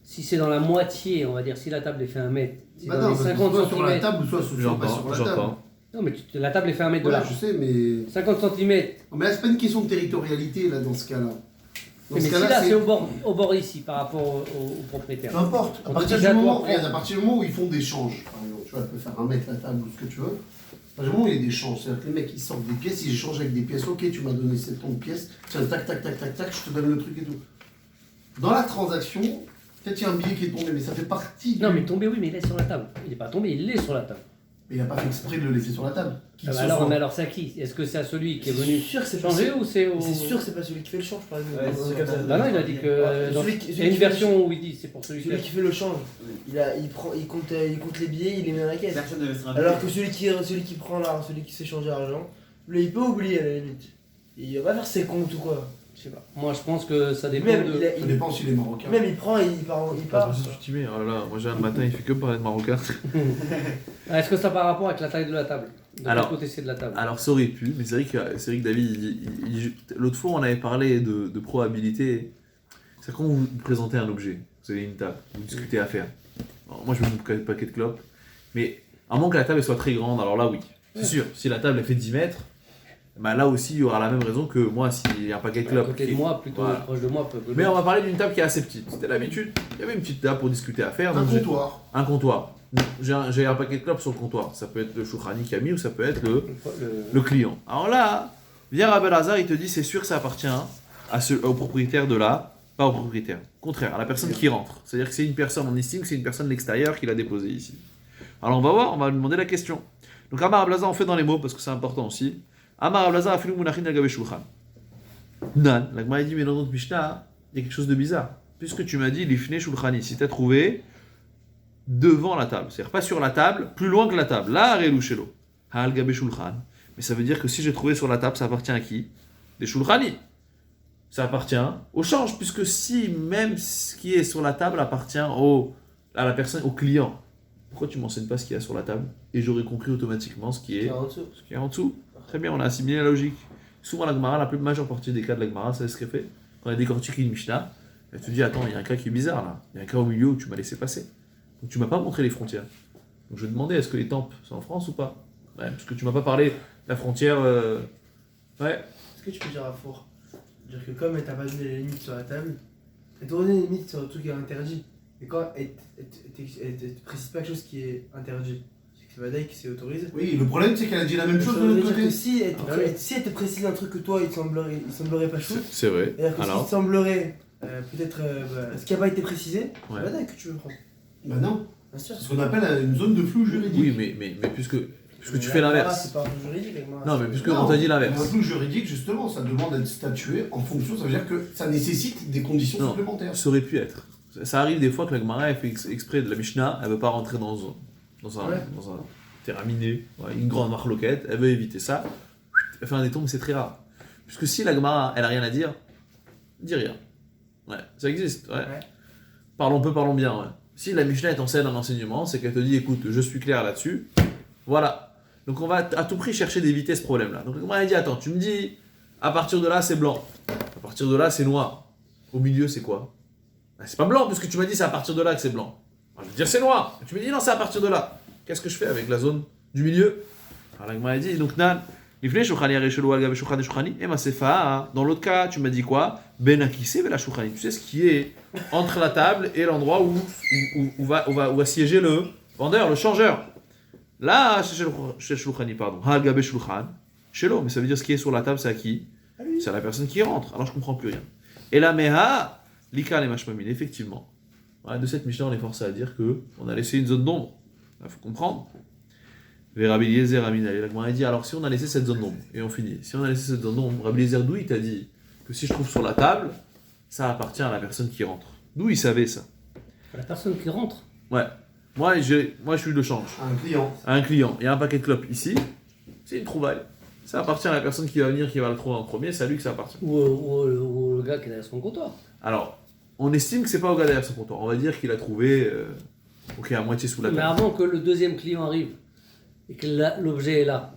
si c'est dans la moitié, on va dire, si la table est fait 1 mètre, si Bah dans non, les parce que 50 soit sur la cm. table ou soit pas sur la table. J'entends. Non, mais la table est fait 1 mètre de Ouais, large. je sais, mais. 50 cm. Mais là, c'est pas une question de territorialité, là, dans ce cas-là. Dans Mais ce si cas-là, là, c'est au bord ici, par rapport au propriétaire. Peu importe. À On partir, te du dit, moment, toi, regarde, à partir du moment où ils font des changes, par exemple, tu vois, elle peut faire 1 mètre la table ou ce que tu veux. À partir du moment où il y a des changes, c'est-à-dire que les mecs ils sortent des pièces, ils échangent avec des pièces, ok, tu m'as donné 70 pièces, tiens, tac, tac, tac, tac, tac, je te donne le truc et tout. Dans la transaction, peut-être il y a un billet qui est tombé, mais ça fait partie du. Non, mais tombé, oui, mais il est sur la table. Il n'est pas tombé, il est sur la table. Mais il n'a pas fait exprès de le laisser sur la table. Qui Ah que bah ce alors, soit. mais alors c'est à qui? Est-ce que c'est à celui qui est venu sûr que c'est pas changer celui- ou c'est au... C'est sûr que c'est pas celui qui fait le change, par exemple. Ouais, c'est comme ça. Bah non, il a dit que... Ouais, dans- celui qui- il y celui a une qui fait le version où il dit c'est pour celui qui Celui fait. qui fait le change, il compte les billets, il les met dans la caisse. Personne ne veut se rappeler. Alors que celui qui prend l'argent, celui qui sait changer l'argent, lui il peut oublier à la limite. Il va pas faire ses comptes ou quoi. Je sais pas. Moi, je pense que ça dépend Même, de... Ça dépend s'il est marocain. même il prend et il part. Attends, si tu t'y mets. Oh là là, moi j'ai un matin, il fait que parler de marocain. Ah, est-ce que ça a par rapport avec la taille de la table? De Alors- quel côté c'est de la table? Alors ça aurait pu, mais c'est vrai que David, l'autre fois on avait parlé de probabilité. C'est quand vous présentez un objet, vous avez une table, vous discutez à faire. Alors, moi je vais vous un paquet de clopes, mais à moins que la table elle soit très grande, alors là oui, c'est sûr. Si la table elle fait 10 mètres, bah là aussi il y aura la même raison que moi s'il y a un paquet de À clopes. côté de qui- moi, plutôt Voilà. proche de moi. Mais on va parler d'une table qui est assez petite. C'était l'habitude. Il y avait une petite table pour discuter à faire. Un donc j'ai- comptoir. un comptoir. J'ai un paquet de clopes sur le comptoir. Ça peut être le Choukrani qui a mis ou ça peut être le client. Alors là, vient Rabbi Lazar, il te dit c'est sûr que ça appartient au propriétaire de là, pas au propriétaire. Au contraire, à la personne qui rentre. C'est-à-dire que c'est une personne, on estime que c'est une personne de l'extérieur qui l'a déposé ici. Alors on va voir, on va lui demander la question. Donc Amar Rabbi Lazar, on fait dans les mots parce que c'est important aussi. Amar Rabbi Lazar afilu munachin al gabe shulchan. Nan, la Gemara dit mais dans notre Mishnah, il y a quelque chose de bizarre. Puisque tu m'as dit lifne shulchani, si tu as trouvé devant la table, c'est-à-dire pas sur la table, plus loin que la table. Là, Arelu Shelo, Hal Gabe Shulchan. Mais ça veut dire que si j'ai trouvé sur la table, ça appartient à qui? Des Shulchani. Ça appartient au change, puisque si même ce qui est sur la table appartient à la personne, au client, pourquoi tu m'enseignes pas ce qu'il y a sur la table? Et j'aurais compris automatiquement ce qui est En dessous. ce qui est en dessous. Très bien, on a assimilé la logique. Souvent, la Gemara, la plus majeure partie des cas de la Gemara, c'est ce qu'elle fait. Quand elle décortique une Mishnah, elle te dit attends, il y a un cas qui est bizarre là. Il y a un cas au milieu où tu m'as laissé passer. Donc tu m'as pas montré les frontières. Donc je vais demander est-ce que les tempes, c'est en France ou pas? Ouais, parce que tu m'as pas parlé de la frontière. Ouais. Est-ce que tu peux dire à Four? Dire que comme elle t'a pas donné les limites sur la table, elle t'a donné les limites sur le truc qui est interdit. Et quand elle te précise pas quelque chose qui est interdit, c'est que c'est Vadaï qui s'est autorisé. Oui, le problème c'est qu'elle a dit la même chose Ça de veut l'autre dire que côté. si elle, Ah ouais. si elle te précise un truc que toi il semblerait pas chou, C'est vrai. c'est-à-dire que Alors, s'il semblerait peut-être ce qui n'a pas été précisé, Ouais. c'est Vadaï que tu veux prendre. Bah non, Bien sûr. c'est ce qu'on appelle une zone de flou juridique. oui, mais puisque tu fais l'inverse. C'est pas un juridique avec moi. Non, mais puisque Non, on t'a dit Un l'inverse. flou juridique, justement, ça demande d'être statué en fonction, ça veut dire que ça nécessite des conditions Non. supplémentaires. Ça aurait pu être. Ça arrive des fois que la Gemara elle fait exprès de la Mishnah, elle veut pas rentrer dans un Ouais. terrain miné, ouais, une grande marloquette, elle veut éviter ça. Elle fait un détour, mais c'est très rare. Puisque si la Gemara elle a rien à dire, dis rien. Ouais, ça existe. Ouais. Ouais. Parlons peu, parlons bien. Ouais. Si la Mishnah t'enseigne un enseignement, c'est qu'elle te dit écoute, je suis clair là-dessus. Voilà. Donc on va à tout prix chercher d'éviter ce problème-là. Donc la Gemara elle dit attends, tu me dis à partir de là c'est blanc, à partir de là c'est noir. Au milieu c'est quoi? Ben, c'est pas blanc, puisque tu m'as dit c'est à partir de là que c'est blanc. Alors, je vais te dire c'est noir. Et tu me dis non, c'est à partir de là. Qu'est-ce que je fais avec la zone du milieu? Alors la Gemara dit donc nan, ifne shukhani areshelo al gabe shukhani shukhani et ma sefa. Dans l'autre cas, tu m'as dit quoi? Ben akisse ve la shukhani. Tu sais ce qui est entre la table et l'endroit où va siéger le vendeur, le changeur. Là, chez shukhani, pardon. Al gabe shulchan. Chez l'homme, mais ça veut dire ce qui est sur la table, c'est à qui? C'est à la personne qui rentre. Alors je comprends plus rien. Et la meha, l'ikar les mashmamin, effectivement. Ouais, de cette Mishnah, on est forcé à dire que on a laissé une zone d'ombre. Il faut comprendre. Rabbi Eliezer Aminal, la Gemara dit alors si on a laissé cette zone d'ombre, et on finit, si on a laissé cette zone d'ombre, Rabbi Eliezer, d'où il t'a dit que si je trouve sur la table, ça appartient à la personne qui rentre? D'où il savait ça? La personne qui rentre. Ouais. Moi, je suis le change. Un client. À un client, il y a un paquet de clopes ici, c'est une trouvaille. Ça appartient à la personne qui va venir, qui va le trouver en premier, c'est à lui que ça appartient. Ou le gars qui est derrière son comptoir. Alors, on estime que c'est pas au gars derrière son comptoir. On va dire qu'il a trouvé, à moitié sous la Mais table. avant que le deuxième client arrive et que l'objet est là,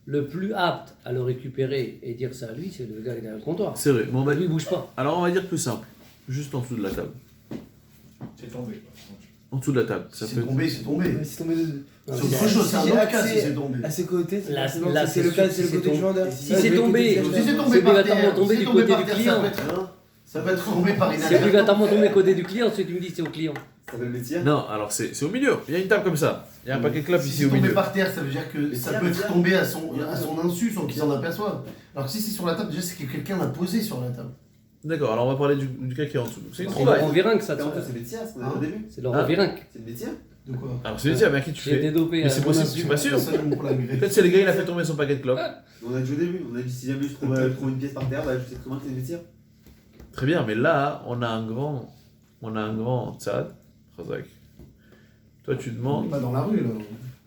le plus apte à le récupérer et dire ça à lui, c'est le gars qui est derrière le comptoir. C'est vrai. Mais Lui, il bouge pas. alors on va dire plus simple, juste en dessous de la table. C'est tombé. En dessous de la table. Ça Si peut c'est tombé, c'est tombé. Mais c'est tombé de. Non, C'est c'est- autre chose, c'est un j'ai autre cas si accès c'est tombé. À ses côtés, Là, non, là, c'est c'est le cas, sûr, c'est le si côté c'est du vendeur. si c'est tombé, Si c'est c'est tombé par obligatoirement terre, tombé si du c'est tombé côté par du terre, client. ça peut être tombé par une C'est obligatoirement tombé côté du client, ensuite tu me dis c'est au client. Ça s'appelle métier. Non, alors c'est au milieu. Il y a une table comme ça. Il y a un paquet de clopes Si ici c'est au tombé milieu. par terre, ça veut dire que ça peut être tombé à son insu sans qu'il s'en aperçoive. Alors que si c'est sur la table, déjà c'est que quelqu'un l'a posé sur la table. D'accord, alors on va parler du cas qui est en dessous. C'est une C'est trouvaille. Laurent Virenque, ça. En fait, c'est métier, ce qu'on a dit au début. C'est Laurent Hein Virenque. C'est le métier. De quoi Alors c'est métier, mais à qui tu J'ai été fais? dopé. Mais c'est possible, je suis pas sûr. Ça, pour la greffe. Peut-être c'est le gars, il a fait tomber son paquet de clopes. On a dit au début. On a dit si jamais je trouve une pièce par terre, bah je sais comment c'est le métier. Très bien, mais là, on a un grand tzad, Razak. Toi, tu demandes. Pas dans la rue là.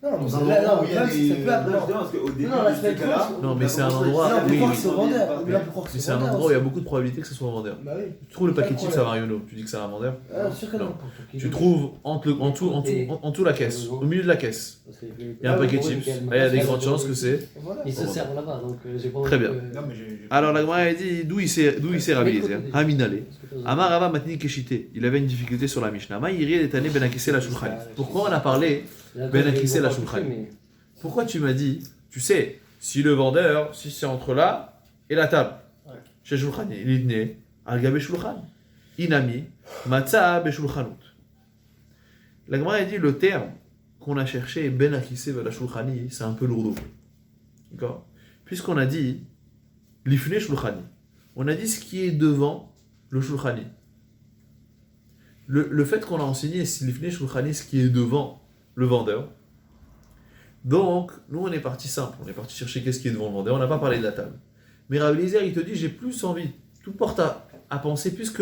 Non, Dans un là, endroit non, où il y a là, des- ça peut Non, avoir. justement, parce qu'au début Non, la de ce semaine cas-là. prochaine. Non, mais c'est un on a endroit- commencé à Non, oui, mais oui. c'est au vendeur. Mais là, pour croire que Mais c'est c'est un au vendeur endroit où il y a aussi. beaucoup de probabilités que ce soit un vendeur. Bah oui. Tu trouves le Pas de paquet chips à problème. Mariono, tu dis que c'est un vendeur. Ah, sûr que non. Tu trouves en dessous la caisse, au milieu de la caisse. Il y a un paquet de chips. Là, il y a des grandes chances que c'est. Voilà. Il se sert là-bas, donc j'ai pas envie Très bien. que- Non, mais j'ai. Alors la Gemara a dit d'où il s'est Rabbi Eliezer. Aminale. Parce que t'as- Amar Rava Matni Keshite. Il avait une difficulté sur la Mishnah. Ma yiri est allé ben Akissé la Shulchan. Pourquoi on a parlé? Là, Ben ils Akissé vont la pas Shulchan. toucher, mais- Pourquoi tu m'as dit, tu sais, si le vendeur, si c'est entre là et la table, chez Shulchan, il est né, al-gabe Shulchan, inami, matza be Shulchanut. La Gemara a dit le terme qu'on a cherché, ben akissé la Shulchani, c'est un peu lourd. D'accord? Puisqu'on a dit l'ifne Shulchani, on a dit ce qui est devant le Shulchani. Le fait qu'on a enseigné l'ifne Shulchani, ce qui est devant le vendeur. Donc, nous, on est parti simple. On est parti chercher qu'est-ce qui est devant le vendeur. On n'a pas parlé de la table. Mais Rabbi Eliezer, il te dit, j'ai plus envie. Tout porte à penser, puisque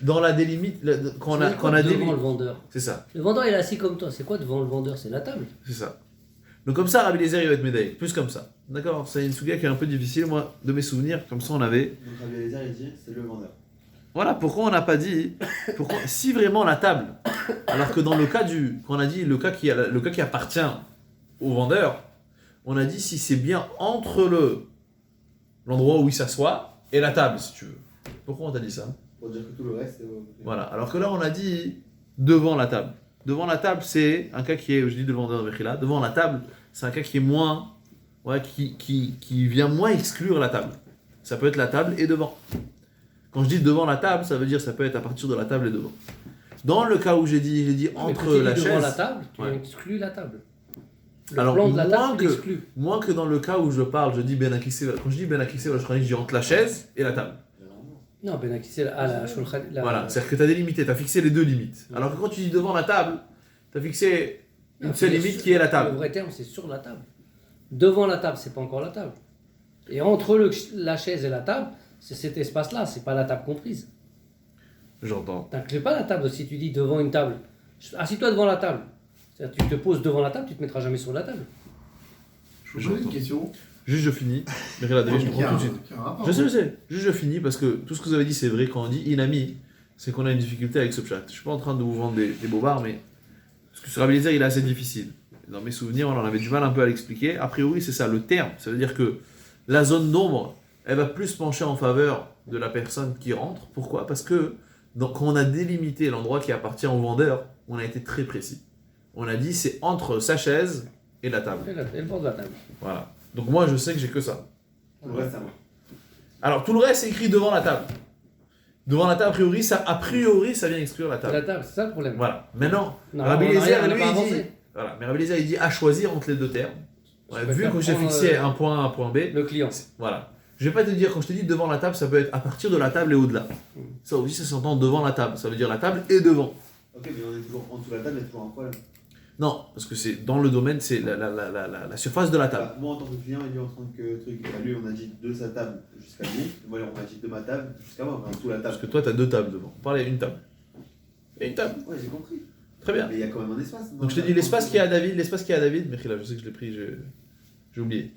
dans la délimite, quand on a C'est quoi devant délimité. le vendeur. C'est ça, Le vendeur il est assis comme toi. C'est quoi devant le vendeur? C'est la table. c'est ça. Donc, comme ça, Rabbi Eliezer, il va être médaillé. Plus comme ça. D'accord? C'est une souga qui est un peu difficile. Moi, de mes souvenirs, comme ça, on avait. Donc Rabbi Eliezer, il dit c'est le vendeur. Voilà, pourquoi on n'a pas dit. Si vraiment la table. Alors que dans le cas qu'on a dit, le cas qui appartient au vendeur, on a dit si c'est bien entre l'endroit où il s'assoit et la table, si tu veux. Pourquoi on t'a dit ça? Pour dire que tout le reste, c'est. Voilà. Alors que là, on a dit devant la table. Devant la table, c'est un cas qui est, je dis devant le vendeur, devant la table, c'est un cas qui est moins, ouais, qui vient moins exclure la table. Ça peut être la table et devant. Quand je dis devant la table, ça veut dire ça peut être à partir de la table et devant. Dans le cas où j'ai dit Mais entre quand tu dis la devant chaise, la table, tu Ouais. exclus la table. Le Alors, plan de la moins table, tu que- l'exclus. moins que dans le cas où je parle, je dis Ben Akissé. Quand je dis Ben Akissé, je dis entre la chaise et la table. Non, Ben Akissé, c'est la Shulchan. Voilà, c'est-à-dire que tu as délimité, tu as fixé les deux limites. Alors que quand tu dis devant la table, tu as fixé une seule limite qui est la Le table. vrai terme, c'est sur la table. Devant la table, c'est pas encore la table. Et entre la chaise et la table, c'est cet espace-là, c'est pas la table comprise. J'entends. T'inclus pas la table si tu dis devant une table. Assis-toi devant la table. C'est-à-dire, tu te poses devant la table, tu te mettras jamais sur la table. Je vous pose une question. Juste je finis. Mais là, je Qui a comprends tout de un- suite. qui a un rapport. Je sais. Juste je finis parce que tout ce que vous avez dit c'est vrai. Quand on dit inami, c'est qu'on a une difficulté avec ce chat. Je suis pas en train de vous vendre des bobards, mais parce que sur Rabbi Eliezer il est assez difficile. Dans mes souvenirs, on en avait du mal un peu à l'expliquer. A priori, c'est ça le terme. Ça veut dire que la zone d'ombre, elle va plus pencher en faveur de la personne qui rentre. Pourquoi? Parce que quand on a délimité l'endroit qui appartient au vendeur, on a été très précis. On a dit c'est entre sa chaise et la table. Et le bord de la table. Voilà. Donc moi, je sais que j'ai que ça. Tout le reste, ça va. Alors tout le reste, c'est écrit devant la table. Devant la table, a priori, ça vient exclure la C'est la table. table, c'est ça le problème. Voilà. Maintenant, Non, Rabbi on a Eliezer, rien, on n'a lui, pas il dit. avancé. Voilà. Mais Rabbi Eliezer, il dit à choisir entre les deux termes. Ouais, Je vu préfère que j'ai prendre, fixé un point A, un point B, le client. voilà. Je vais pas te dire, quand je te dis devant la table, ça peut être à partir de la table et au-delà. Ça aussi, ça s'entend devant la table. Ça veut dire la table et devant. Ok, mais on est toujours en dessous de la table, il y a toujours un problème. Non, parce que c'est dans le domaine, c'est la surface de la table. Bah, moi, en tant que client, et lui, en tant que truc, bah, lui, on a dit de sa table jusqu'à lui. Et moi, on a dit de ma table jusqu'à moi, mais en dessous de la Parce table. que toi, tu as 2 tables devant. On parlait d'une table. Et une table. Ouais, j'ai compris. Très bien. Mais il y a quand même un espace. Donc je t'ai dit l'espace qu'il y a à David, mais là, je sais que je l'ai pris, j'ai oublié.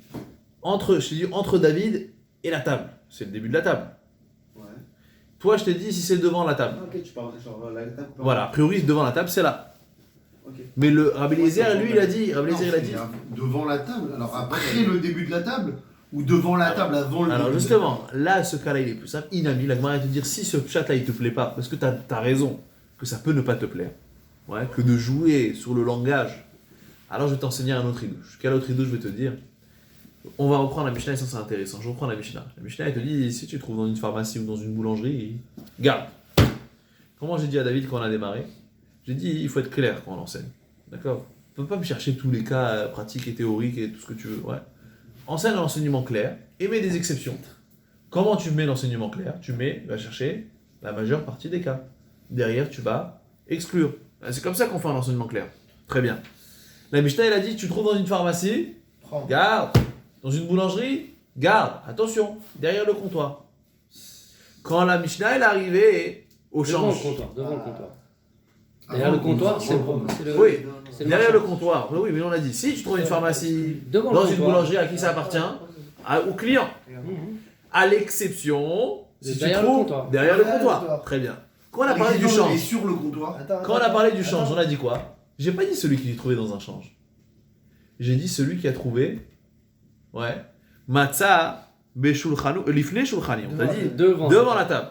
Je t'ai dit entre David et la table. C'est le début de la table. Ouais. Toi, je t'ai dit si c'est devant la table. Ah, ok, tu parles genre la table. Voilà, a priori, devant la table, c'est là. Ok. Mais le Rabbi Eliezer, lui, il a dit. Rabbi Non, Eliezer, il a dit. c'est devant la table. Alors après le début de la table ou devant la table avant le Alors début. justement, là, ce cas-là, il est plus simple. Inami, la Gemara va te dire si ce chat-là, il te plaît pas, parce que t'as raison, que ça peut ne pas te plaire, ouais, que de jouer sur le langage, alors je vais t'enseigner un autre idouche. Quel autre idouche je vais te dire? On va reprendre la Mishnah, et ça c'est intéressant. Je reprends la Mishnah. La Mishnah, elle te dit si tu trouves dans une pharmacie ou dans une boulangerie, garde. Comment j'ai dit à David quand on a démarré? J'ai dit il faut être clair quand on enseigne. D'accord? Tu ne peux pas me chercher tous les cas pratiques et théoriques et tout ce que tu veux. Ouais. Enseigne un enseignement clair et mets des exceptions. Comment tu mets l'enseignement clair? Tu vas chercher la majeure partie des cas. Derrière, tu vas exclure. C'est comme ça qu'on fait un enseignement clair. Très bien. La Mishnah, elle a dit tu trouves dans une pharmacie, Prends. garde. Dans une boulangerie, garde. Attention, derrière le comptoir. Quand la Mishnah elle est arrivée au Devant le change. comptoir, devant le comptoir. Ah, Derrière le bon, comptoir, bon, c'est bon, bon. le. Oui, c'est le derrière le marchand. comptoir. Oui, mais on l'a dit. Si tu trouves une pharmacie, Devant dans le une comptoir. boulangerie, à qui ça appartient? Au client. Mhm. À l'exception, si tu Derrière le trouves comptoir. derrière le Derrière le comptoir. comptoir. Très bien. Quand on a parlé du Il est change, sur le comptoir. quand on a parlé du change, on a dit quoi? J'ai pas dit celui qui l'a trouvé dans un change. J'ai dit celui qui a trouvé, ouais, Matzah Beshulchanu, Lifne Shulchani. On t'a dit devant la table.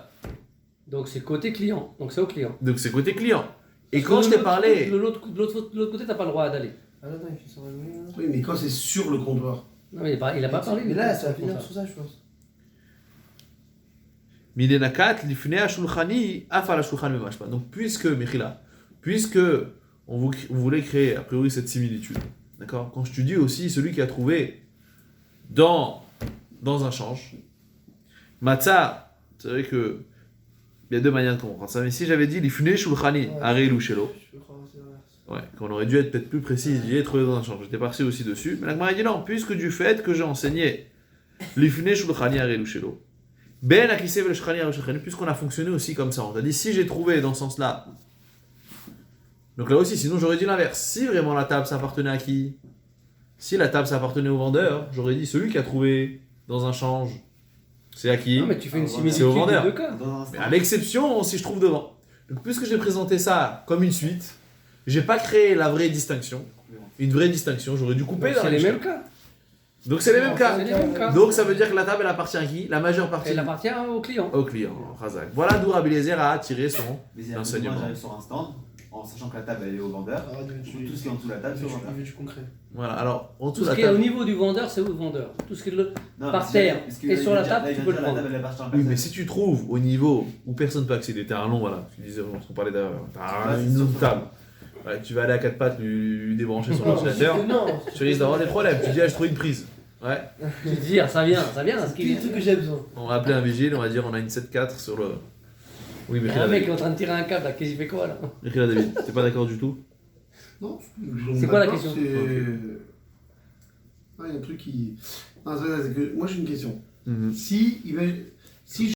Donc c'est côté client. Donc c'est au client. Donc c'est côté client. Et Parce quand que je t'ai de parlé, l'autre côté, t'as pas le droit d'aller. Attends, il fait son réveil, là. Oui, mais quand c'est sur le comptoir. Non, mais il a pas parlé. Mais là, ça va comme finir sur ça, je pense. Milenakat Lifne Shulchani, Afala Shulchan Memashpa. Donc puisque, Mechila, puisque vous voulez créer a priori cette similitude, d'accord? Quand je te dis aussi celui qui a trouvé dans un change, Matzah, c'est vrai que il y a 2 manières de comprendre ça, mais si j'avais dit Lifne Shulchani, Arelu Shelo, Je crois que c'est l'inverse. ouais, qu'on aurait dû être peut-être plus précis, il est trouvé dans un change. J'étais passé aussi dessus, mais la Gemara dit non, puisque du fait que j'ai enseigné Lifne Shulchani Arelu Shelo, Ben Akisev le Shulchani Arelu Shelo, puisqu'on a fonctionné aussi comme ça, on t'a dit si j'ai trouvé dans ce sens-là. Donc là aussi, sinon j'aurais dit l'inverse. Si vraiment la table ça appartenait à qui? Si la table ça appartenait au vendeur, j'aurais dit celui qui a trouvé dans un change, c'est à qui? Non, mais tu fais une C'est similitude au des vendeur. 2 cas. Dans un Mais à l'exception si je trouve devant. Donc puisque j'ai présenté ça comme une suite, j'ai pas créé la vraie distinction. Une vraie distinction, j'aurais dû couper Donc, dans c'est la les Mishnah. mêmes cas. Donc c'est les mêmes cas. C'est les mêmes cas. Donc ça veut dire que la table elle appartient à qui? La majeure partie Elle appartient au client. au client. Razak. Voilà d'où Rabbi Eliezer a tiré son Mais c'est enseignement. moi j'arrive sur un stand, en sachant que la table elle est au vendeur. Ah, Tout ce qui est en dessous de la table, c'est au vendeur. Il veut du concret. Voilà, alors en dessous Tout de ce la qui est au table. niveau du vendeur, c'est au vendeur. Tout ce qui est Non, par mais terre parce que et là, sur il la vient table, de tu dire, peux là, le la prendre. table, elle appartient à Oui, personne. mais si tu trouves au niveau où personne ne peut accéder, t'as un long, voilà, tu disais, on parlait d'ailleurs, t'as Ouais, une c'est autre sûr. table. Ouais, tu vas aller à 4 pattes lui débrancher son ordinateur, Non, tu risques d'avoir des problèmes. Tu dis, ah, je trouve une prise. Ouais, Tu te dis, ah, ça vient, ce c'est qui les vient. trucs que j'ai besoin. on va appeler un vigile, on va dire, on a une 7-4 sur le. Oui, mais Il y a un mec qui est en train de tirer un câble, là, qu'est-ce qu'il fait quoi là? David, t'es pas d'accord du tout? Non, C'est quoi la d'accord, question? Ah, il y a un truc qui. Non, c'est que moi j'ai une question. Mhm. Si